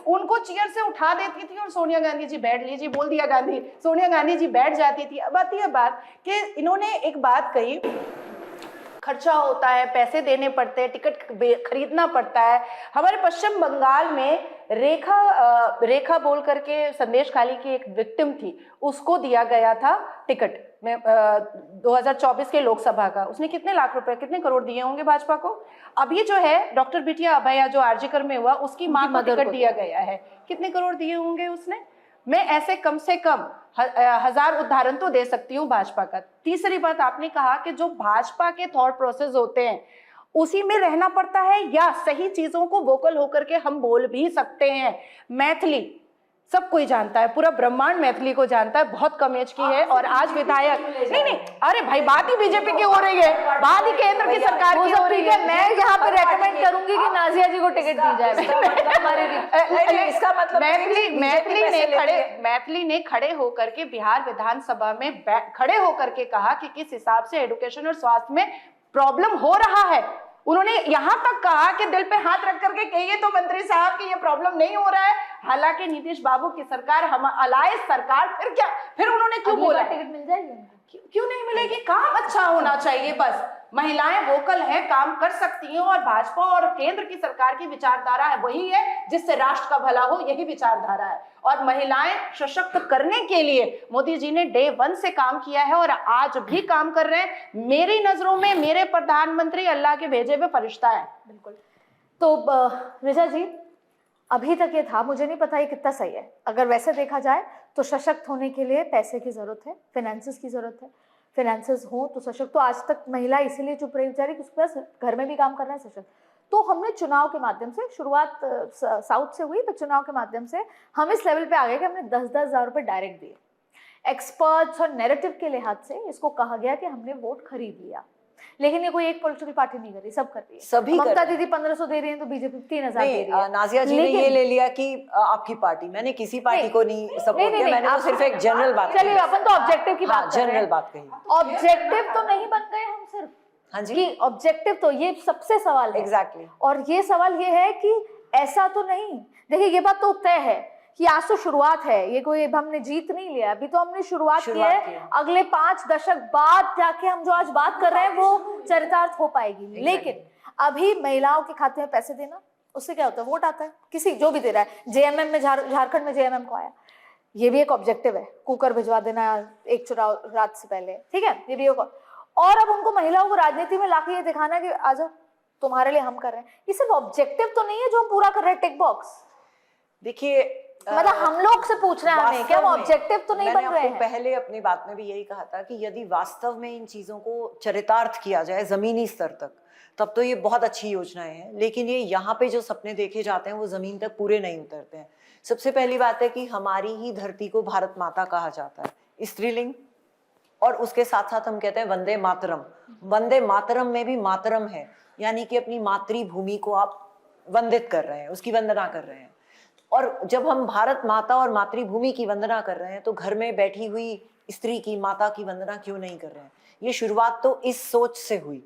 उनको चेयर से उठा देती थी और सोनिया गांधी जी बैठ लीजिए, बोल दिया गांधी, सोनिया गांधी जी बैठ जाती थी। अब आती है बात कि इन्होंने एक बात कही, खर्चा होता है, पैसे देने पड़ते हैं, टिकट खरीदना पड़ता है। हमारे पश्चिम बंगाल में रेखा बोल करके संदेश खाली की एक विक्टिम थी, उसको दिया गया था टिकट में 2024 के लोकसभा का। उसने कितने लाख रुपए, कितने करोड़ दिए होंगे भाजपा को? अभी जो है डॉक्टर बिटिया अभया जो आरजीकर में हुआ, उसकी मां को टिकट दिया गया है, कितने करोड़ दिए होंगे उसने? मैं ऐसे कम से कम 1000 उदाहरण तो दे सकती हूँ भाजपा का। तीसरी बात, आपने कहा कि जो भाजपा के थॉट प्रोसेस होते हैं उसी में रहना पड़ता है, या सही चीजों को वोकल होकर के हम बोल भी सकते हैं। मैथिली सब कोई जानता है, पूरा ब्रह्मांड मैथिली को जानता है, बहुत कम एज की है और आज विधायक। नहीं, अरे भाई, बात ही बीजेपी की हो रही है, बात ही केंद्र की सरकार की हो रही है। मैं यहाँ पे रेकमेंड करूंगी कि नाजिया जी को टिकट दी जाए। इसका मतलब मैथिली ने खड़े होकर के बिहार विधानसभा में खड़े होकर के कहा कि किस हिसाब से एजुकेशन और स्वास्थ्य में प्रॉब्लम हो रहा है। उन्होंने यहां तक कहा कि दिल पे हाथ रख करके कहिए तो मंत्री साहब कि ये प्रॉब्लम नहीं हो रहा है। हालांकि नीतीश बाबू की सरकार, हम अलायंस सरकार, फिर उन्होंने क्यों बोला टिकट मिल जाएगी? क्यों नहीं मिलेगी? काम अच्छा होना चाहिए, बस महिलाएं वोकल हैं, काम कर सकती हैं, और भाजपा और केंद्र की सरकार की विचारधारा है वही है जिससे राष्ट्र का भला हो, यही विचारधारा है। और महिलाएं सशक्त करने के लिए मोदी जी ने डे 1 से काम किया है और आज भी काम कर रहे हैं। मेरी नजरों में मेरे प्रधानमंत्री अल्लाह के भेजे हुए फरिश्ता है। बिल्कुल। तो रिचा जी, अभी तक ये था, मुझे नहीं पता ये कितना सही है। अगर वैसे देखा जाए तो सशक्त होने के लिए पैसे की जरूरत है, फाइनेंसेस की जरूरत है। फाइनेंसेस हो तो सशक्त। तो आज तक महिला इसीलिए चुप रही बेचारी कि उसके पास घर में भी काम करना है, सशक्त। तो हमने चुनाव के माध्यम से शुरुआत साउथ से हुई, तो चुनाव के माध्यम से हम इस लेवल पे आ गए कि हमने 10-10 हज़ार रुपये डायरेक्ट दिए। एक्सपर्ट्स और नैरेटिव के लिहाज से इसको कहा गया कि हमने वोट खरीद लिया, लेकिन ये कोई एक पॉलिटिकल पार्टी नहीं कर रही, सब कर रही है। सभी ममता दीदी 1500 दे रही हैं तो बीजेपी 3000 दे रही है। नाजिया जी ने ये ले लिया कि आपकी पार्टी, मैंने किसी पार्टी को नहीं सपोर्ट किया, मैंने तो सिर्फ एक जनरल बात। चलिए, अपन तो ऑब्जेक्टिव की बात कर रहे हैं। जनरल बात कही। ऑब्जेक्टिव तो नहीं बन गए हम सिर्फ। हाँ जी, कि ऑब्जेक्टिव तो ये सबसे सवाल है। एग्जैक्टली। और ये सवाल ये है कि ऐसा तो नहीं, देखिए ये बात तो तय है कि आज तो शुरुआत है, ये कोई हमने जीत नहीं लिया, अभी तो हमने शुरुआत की है। अगले 5 दशक बाद जाके हम जो आज बात कर रहे हैं वो चरितार्थ हो पाएगी। लेकिन अभी महिलाओं के खाते में पैसे देना, उससे क्या होता है? वोट आता है, किसी जो भी दे रहा है। जेएमएम में, झारखंड में जेएमएम को आया, ये भी एक ऑब्जेक्टिव है, कुकर भिजवा देना एक चुनाव रात से पहले, ठीक है, ये भी एक। और अब उनको महिलाओं को राजनीति में लाके ये दिखाना कि आ जाओ तुम्हारे लिए हम कर रहे हैं, ये सिर्फ ऑब्जेक्टिव तो नहीं है जो हम पूरा कर रहे हैं टिक बॉक्स। देखिए, मतलब हम लोग से पूछ रहे हैं हमें, क्या हम ऑब्जेक्टिव तो नहीं बन रहे हैं? पहले अपनी बात में भी यही कहा था कि यदि वास्तव में इन चीजों को चरितार्थ किया जाए जमीनी स्तर तक, तब तो ये बहुत अच्छी योजनाएं हैं। लेकिन ये यहाँ पे जो सपने देखे जाते हैं वो जमीन तक पूरे नहीं उतरते हैं। सबसे पहली बात है कि हमारी ही धरती को भारत माता कहा जाता है, स्त्रीलिंग, और उसके साथ साथ हम कहते हैं वंदे मातरम। वंदे मातरम में भी मातरम है, यानी कि अपनी मातृभूमि को आप वंदित कर रहे हैं, उसकी वंदना कर रहे हैं। और जब हम भारत माता और मातृभूमि की वंदना कर रहे हैं तो घर में बैठी हुई स्त्री की, माता की वंदना क्यों नहीं कर रहे हैं? ये शुरुआत तो इस सोच से हुई,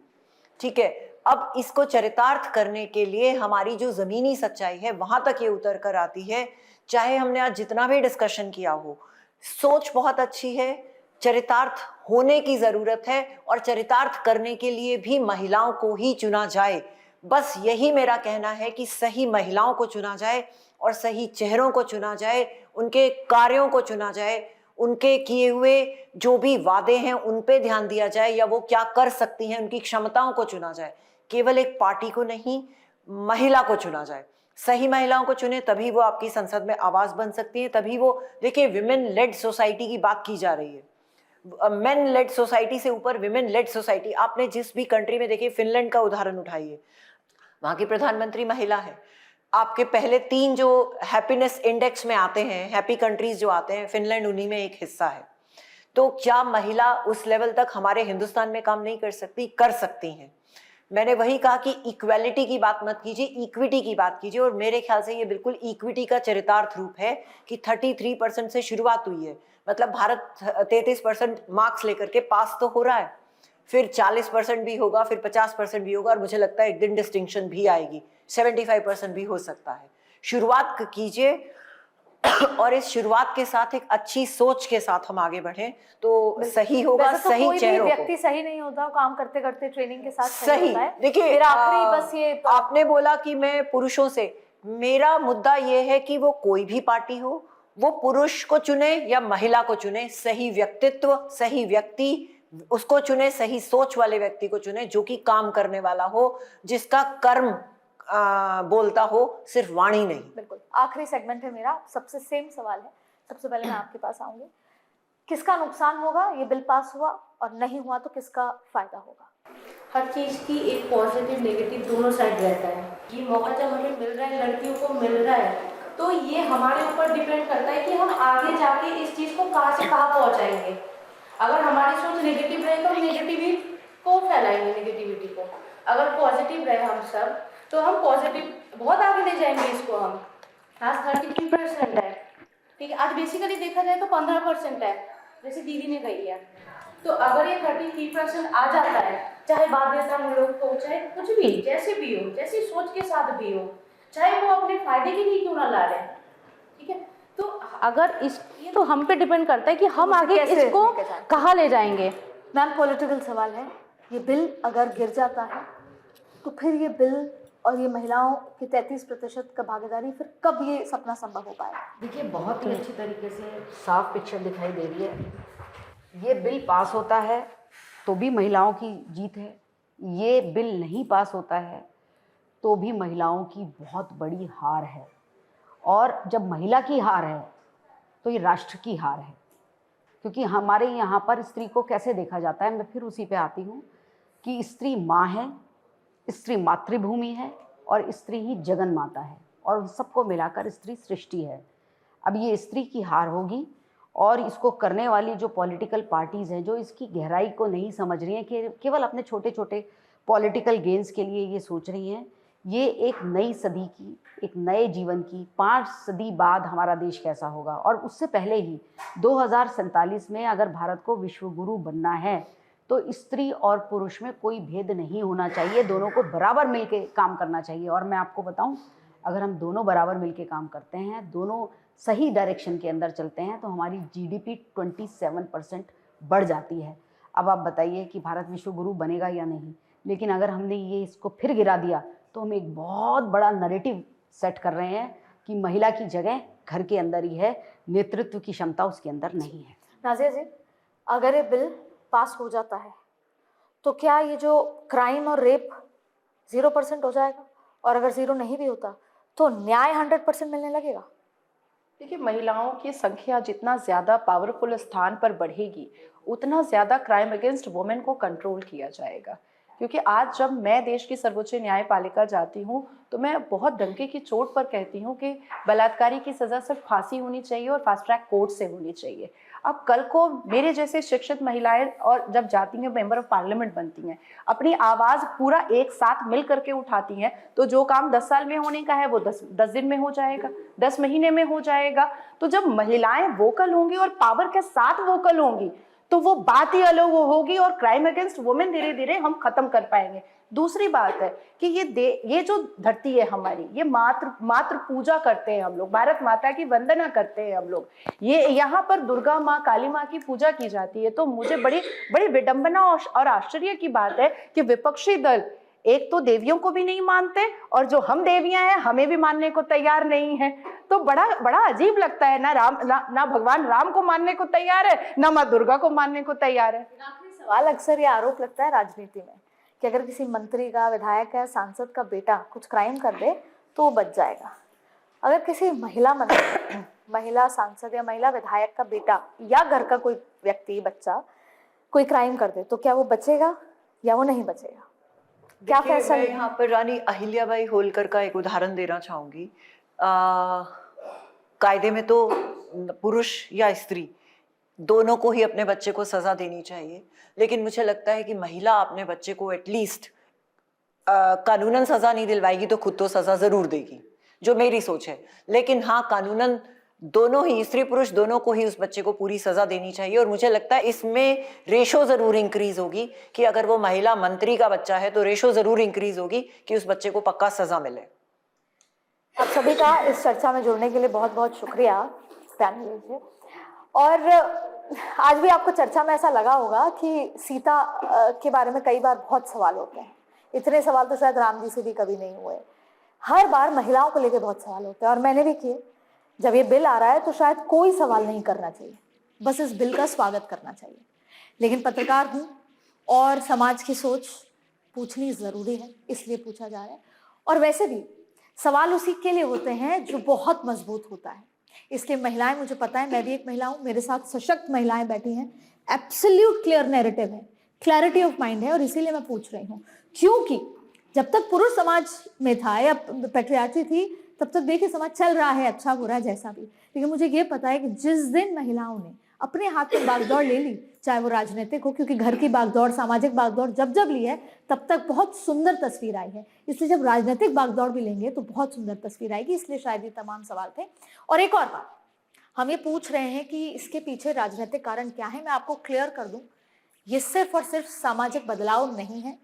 ठीक है। अब इसको चरितार्थ करने के लिए हमारी जो जमीनी सच्चाई है वहां तक ये उतर कर आती है। चाहे हमने आज जितना भी डिस्कशन किया हो, सोच बहुत अच्छी है, चरितार्थ होने की जरूरत है, और चरितार्थ करने के लिए भी महिलाओं को ही चुना जाए। बस यही मेरा कहना है कि सही महिलाओं को चुना जाए और सही चेहरों को चुना जाए, उनके कार्यों को चुना जाए, उनके किए हुए जो भी वादे हैं उन पे ध्यान दिया जाए, या वो क्या कर सकती हैं उनकी क्षमताओं को चुना जाए। केवल एक पार्टी को नहीं, महिला को चुना जाए। सही महिलाओं को चुने तभी वो आपकी संसद में आवाज बन सकती है, तभी वो, देखिए विमेन लेड सोसाइटी की बात की जा रही है, मेन लेड सोसाइटी से ऊपर विमेन लेड सोसाइटी। आपने जिस भी कंट्री में देखिए, फिनलैंड का उदाहरण उठाइए, वहां की प्रधानमंत्री महिला है। आपके पहले 3 जो हैप्पीनेस इंडेक्स में आते हैं, हैप्पी कंट्रीज जो आते हैं, फिनलैंड उन्हीं में एक हिस्सा है। तो क्या महिला उस लेवल तक हमारे हिंदुस्तान में काम नहीं कर सकती? कर सकती हैं। मैंने वही कहा कि इक्वालिटी की बात मत कीजिए, इक्विटी की बात कीजिए, और मेरे ख्याल से ये बिल्कुल इक्विटी का चरितार्थ रूप है कि 33% से शुरुआत हुई है। मतलब भारत 33% मार्क्स लेकर के पास तो हो रहा है, फिर 40% भी होगा, फिर 50% भी होगा, और मुझे लगता है एक दिन डिस्टिंक्शन भी आएगी, 75% भी हो सकता है। शुरुआत कीजिए, और इस शुरुआत के साथ एक अच्छी सोच के साथ हम आगे बढ़ें तो सही होगा। वैसे तो सही कोई भी चेहरों को, व्यक्ति सही नहीं होता, काम करते करते ट्रेनिंग के साथ सही होता है। देखिए, फिर आखिरी बस ये आपने बोला कि मैं पुरुषों से, मेरा मुद्दा ये है कि वो कोई भी पार्टी हो, वो पुरुष को चुने या महिला को चुने, सही व्यक्तित्व, सही व्यक्ति उसको चुने, सही सोच वाले व्यक्ति को चुने, जो कि काम करने वाला हो, जिसका कर्म बोलता हो, सिर्फ वाणी नहीं। बिल्कुल आखिरी सेगमेंट है मेरा, सबसे सेम सवाल है। सबसे पहले मैं आपके पास आऊंगी, किसका नुकसान होगा ये बिल पास हुआ, और नहीं हुआ तो किसका फायदा होगा? हर चीज़ की एक पॉजिटिव नेगेटिव दोनों साइड रहता है। ये मौका जब हमें मिल रहा है, लड़कियों को मिल रहा है, तो ये हमारे ऊपर डिपेंड करता है कि हम आगे जाके इस चीज़ को कहाँ से कहाँ पहुँचाएंगे। अगर हमारी सोच नेगेटिव रहे तो हम नेगेटिविटी को फैलाएंगे, नेगेटिविटी को। अगर पॉजिटिव रहे हम सब, तो हम पॉजिटिव बहुत आगे ले जाएंगे इसको। हम आज 33% है, ठीक है, आज बेसिकली देखा जाए तो 15% है, जैसे दीदी ने कही है। तो अगर ये 33% आ जाता है, चाहे बाध्यता मूलक हो, चाहे कुछ भी, जैसे भी हो, जैसी सोच के साथ भी हो, चाहे वो अपने फायदे के लिए क्यों ना ला रहे हैं, ठीक है, तो अगर इस, ये तो हम पे डिपेंड करता है कि हम आगे इसको कहाँ ले जाएंगे। मैम पॉलिटिकल सवाल है, ये बिल अगर गिर जाता है तो फिर ये बिल और ये महिलाओं की 33% का भागीदारी, फिर कब ये सपना संभव हो पाएगा? देखिए, बहुत ही अच्छी तरीके से साफ पिक्चर दिखाई दे रही है। ये बिल पास होता है तो भी महिलाओं की जीत है, ये बिल नहीं पास होता है तो भी महिलाओं की बहुत बड़ी हार है। और जब महिला की हार है तो ये राष्ट्र की हार है, क्योंकि हमारे यहाँ पर स्त्री को कैसे देखा जाता है, मैं फिर उसी पे आती हूँ कि स्त्री माँ है, स्त्री मातृभूमि है, और स्त्री ही जगन माता है, और उन सबको मिलाकर स्त्री सृष्टि है। अब ये स्त्री की हार होगी, और इसको करने वाली जो पॉलिटिकल पार्टीज़ हैं, जो इसकी गहराई को नहीं समझ रही हैं, कि केवल अपने छोटे छोटे पॉलिटिकल गेन्स के लिए ये सोच रही हैं, ये एक नई सदी की, एक नए जीवन की, 5 सदी बाद हमारा देश कैसा होगा, और उससे पहले ही 2047 में अगर भारत को विश्वगुरु बनना है तो स्त्री और पुरुष में कोई भेद नहीं होना चाहिए, दोनों को बराबर मिलके काम करना चाहिए। और मैं आपको बताऊं, अगर हम दोनों बराबर मिलके काम करते हैं, दोनों सही डायरेक्शन के अंदर चलते हैं, तो हमारी जीडीपी 27% बढ़ जाती है। अब आप बताइए कि भारत विश्वगुरु बनेगा या नहीं, लेकिन अगर हमने ये इसको फिर गिरा दिया तो हम एक बहुत बड़ा नैरेटिव सेट कर रहे हैं कि महिला की जगह घर के अंदर ही है, नेतृत्व की क्षमता उसके अंदर नहीं है। नाज़िया जी, अगर ये बिल पास हो जाता है तो क्या ये जो क्राइम और रेप 0% हो जाएगा, और अगर 0 नहीं भी होता तो न्याय 100% मिलने लगेगा? देखिए, महिलाओं की संख्या जितना ज़्यादा पावरफुल स्थान पर बढ़ेगी, उतना ज़्यादा क्राइम अगेंस्ट वुमेन को कंट्रोल किया जाएगा। क्योंकि आज जब मैं देश की सर्वोच्च न्यायपालिका जाती हूँ तो मैं बहुत डंके की चोट पर कहती हूँ कि बलात्कारी की सज़ा सिर्फ फांसी होनी चाहिए और फास्ट ट्रैक कोर्ट से होनी चाहिए। अब कल को मेरे जैसे शिक्षित महिलाएं और जब जाती हैं, मेंबर ऑफ पार्लियामेंट बनती हैं, अपनी आवाज़ पूरा एक साथ मिल करके उठाती हैं, तो जो काम 10 साल में होने का है वो 10 दिन में हो जाएगा, 10 महीने में हो जाएगा। तो जब महिलाएं वोकल होंगी और पावर के साथ वोकल होंगी तो वो बात ही अलग होगी, और क्राइम अगेंस्ट वुमेन धीरे धीरे हम खत्म कर पाएंगे। दूसरी बात है कि ये जो धरती है हमारी, ये मातृ पूजा करते हैं हम लोग, भारत माता की वंदना करते हैं हम लोग, ये यहाँ पर दुर्गा माँ, काली माँ की पूजा की जाती है। तो मुझे बड़ी बड़ी विडंबना और आश्चर्य की बात है कि विपक्षी दल एक तो देवियों को भी नहीं मानते, और जो हम देवियां हैं हमें भी मानने को तैयार नहीं है। तो बड़ा बड़ा अजीब लगता है। ना भगवान राम को मानने को तैयार है, ना माँ दुर्गा को मानने को तैयार है। सवाल अक्सर ये आरोप लगता है राजनीति में कि अगर किसी मंत्री का, विधायक का, सांसद का बेटा कुछ क्राइम कर दे तो वो बच जाएगा। अगर किसी महिला मंत्री, महिला सांसद या महिला विधायक का बेटा या घर का कोई व्यक्ति, बच्चा कोई क्राइम कर दे तो क्या वो बचेगा या वो नहीं बचेगा? क्या देखिए, फैसला? मैं यहाँ पर रानी अहिल्याबाई होलकर का एक उदाहरण देना चाहूंगी। कायदे में तो पुरुष या स्त्री दोनों को ही अपने बच्चे को सजा देनी चाहिए, लेकिन मुझे लगता है कि महिला अपने बच्चे को एटलीस्ट कानूनन सजा नहीं दिलवाएगी तो खुद तो सजा जरूर देगी, जो मेरी सोच है। लेकिन हाँ, कानूनन दोनों ही, स्त्री पुरुष दोनों को ही उस बच्चे को पूरी सजा देनी चाहिए। और मुझे लगता है इसमें रेशो जरूर इंक्रीज होगी कि अगर वो महिला मंत्री का बच्चा है तो रेशो जरूर इंक्रीज होगी कि उस बच्चे को पक्का सजा मिले। आप सभी का इस चर्चा में जुड़ने के लिए बहुत बहुत शुक्रिया पैनल से। और आज भी आपको चर्चा में ऐसा लगा होगा कि सीता के बारे में कई बार बहुत सवाल होते हैं। इतने सवाल तो शायद राम जी से भी कभी नहीं हुए। हर बार महिलाओं को लेकर बहुत सवाल होते हैं और मैंने भी किए। जब ये बिल आ रहा है तो शायद कोई सवाल नहीं करना चाहिए, बस इस बिल का स्वागत करना चाहिए। लेकिन पत्रकार हूँ और समाज की सोच पूछनी ज़रूरी है, इसलिए पूछा जा रहा है। और वैसे भी सवाल उसी के लिए होते हैं जो बहुत मजबूत होता है। इसलिए महिलाएं, मुझे पता है, मैं भी एक महिला हूँ, मेरे साथ सशक्त महिलाएं बैठी हैं। एब्सोल्यूट क्लियर नैरेटिव है, क्लैरिटी ऑफ माइंड है, और इसीलिए मैं पूछ रही हूँ। क्योंकि जब तक पुरुष समाज में था या पैट्रियार्ची थी तब तक देखिए समाज चल रहा है, अच्छा बुरा जैसा भी। लेकिन मुझे ये पता है कि जिस दिन महिलाओं ने अपने हाथ में बागडोर ले ली, चाहे वो राजनीतिक हो, क्योंकि घर की बागडोर, सामाजिक बागडोर जब जब ली है तब तक बहुत सुंदर तस्वीर आई है। इसलिए जब राजनीतिक बागडोर भी लेंगे तो बहुत सुंदर तस्वीर आएगी। इसलिए शायद ये तमाम सवाल थे। और एक और बात, हम ये पूछ रहे हैं कि इसके पीछे राजनीतिक कारण क्या है। मैं आपको क्लियर कर दूं, ये सिर्फ और सिर्फ सामाजिक बदलाव नहीं है।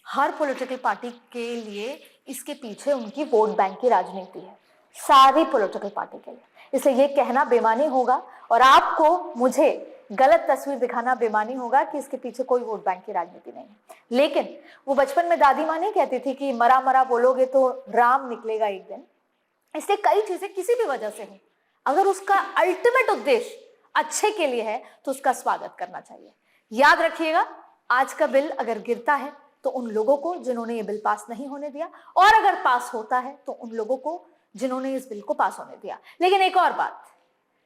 हर पॉलिटिकल पार्टी के लिए इसके पीछे उनकी वोट बैंक की राजनीति है, सारी पॉलिटिकल पार्टी के लिए। इसलिए ये कहना बेमानी होगा और आपको मुझे गलत तस्वीर दिखाना बेमानी होगा कि इसके पीछे कोई वोट बैंक की राजनीति नहीं है। लेकिन वो बचपन में दादी माँ नहीं कहती थी कि मरा मरा बोलोगे तो राम निकलेगा एक दिन। इसलिए कई चीजें किसी भी वजह से हो, अगर उसका अल्टीमेट उद्देश्य अच्छे के लिए है तो उसका स्वागत करना चाहिए। याद रखिएगा, आज का बिल अगर गिरता है तो उन लोगों को जिन्होंने ये बिल पास नहीं होने दिया, और अगर पास होता है तो उन लोगों को जिन्होंने इस बिल को पास होने दिया। लेकिन एक और बात,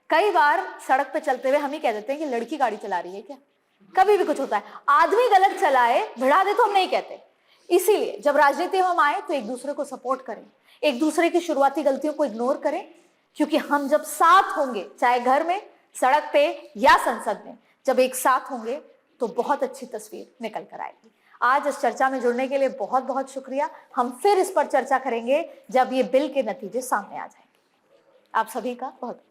कई बार सड़क पे चलते हुए हम ही कह देते हैं कि लड़की गाड़ी चला रही है क्या। कभी भी कुछ होता है, आदमी गलत चलाए भिड़ा दे तो हम नहीं कहते। इसीलिए जब राजनीति में हम आए तो एक दूसरे को सपोर्ट करें, एक दूसरे की शुरुआती गलतियों को इग्नोर करें, क्योंकि हम जब साथ होंगे, चाहे घर में, सड़क पे या संसद में, जब एक साथ होंगे तो बहुत अच्छी तस्वीर निकल कर आएगी। आज इस चर्चा में जुड़ने के लिए बहुत बहुत शुक्रिया। हम फिर इस पर चर्चा करेंगे जब ये बिल के नतीजे सामने आ जाएंगे। आप सभी का बहुत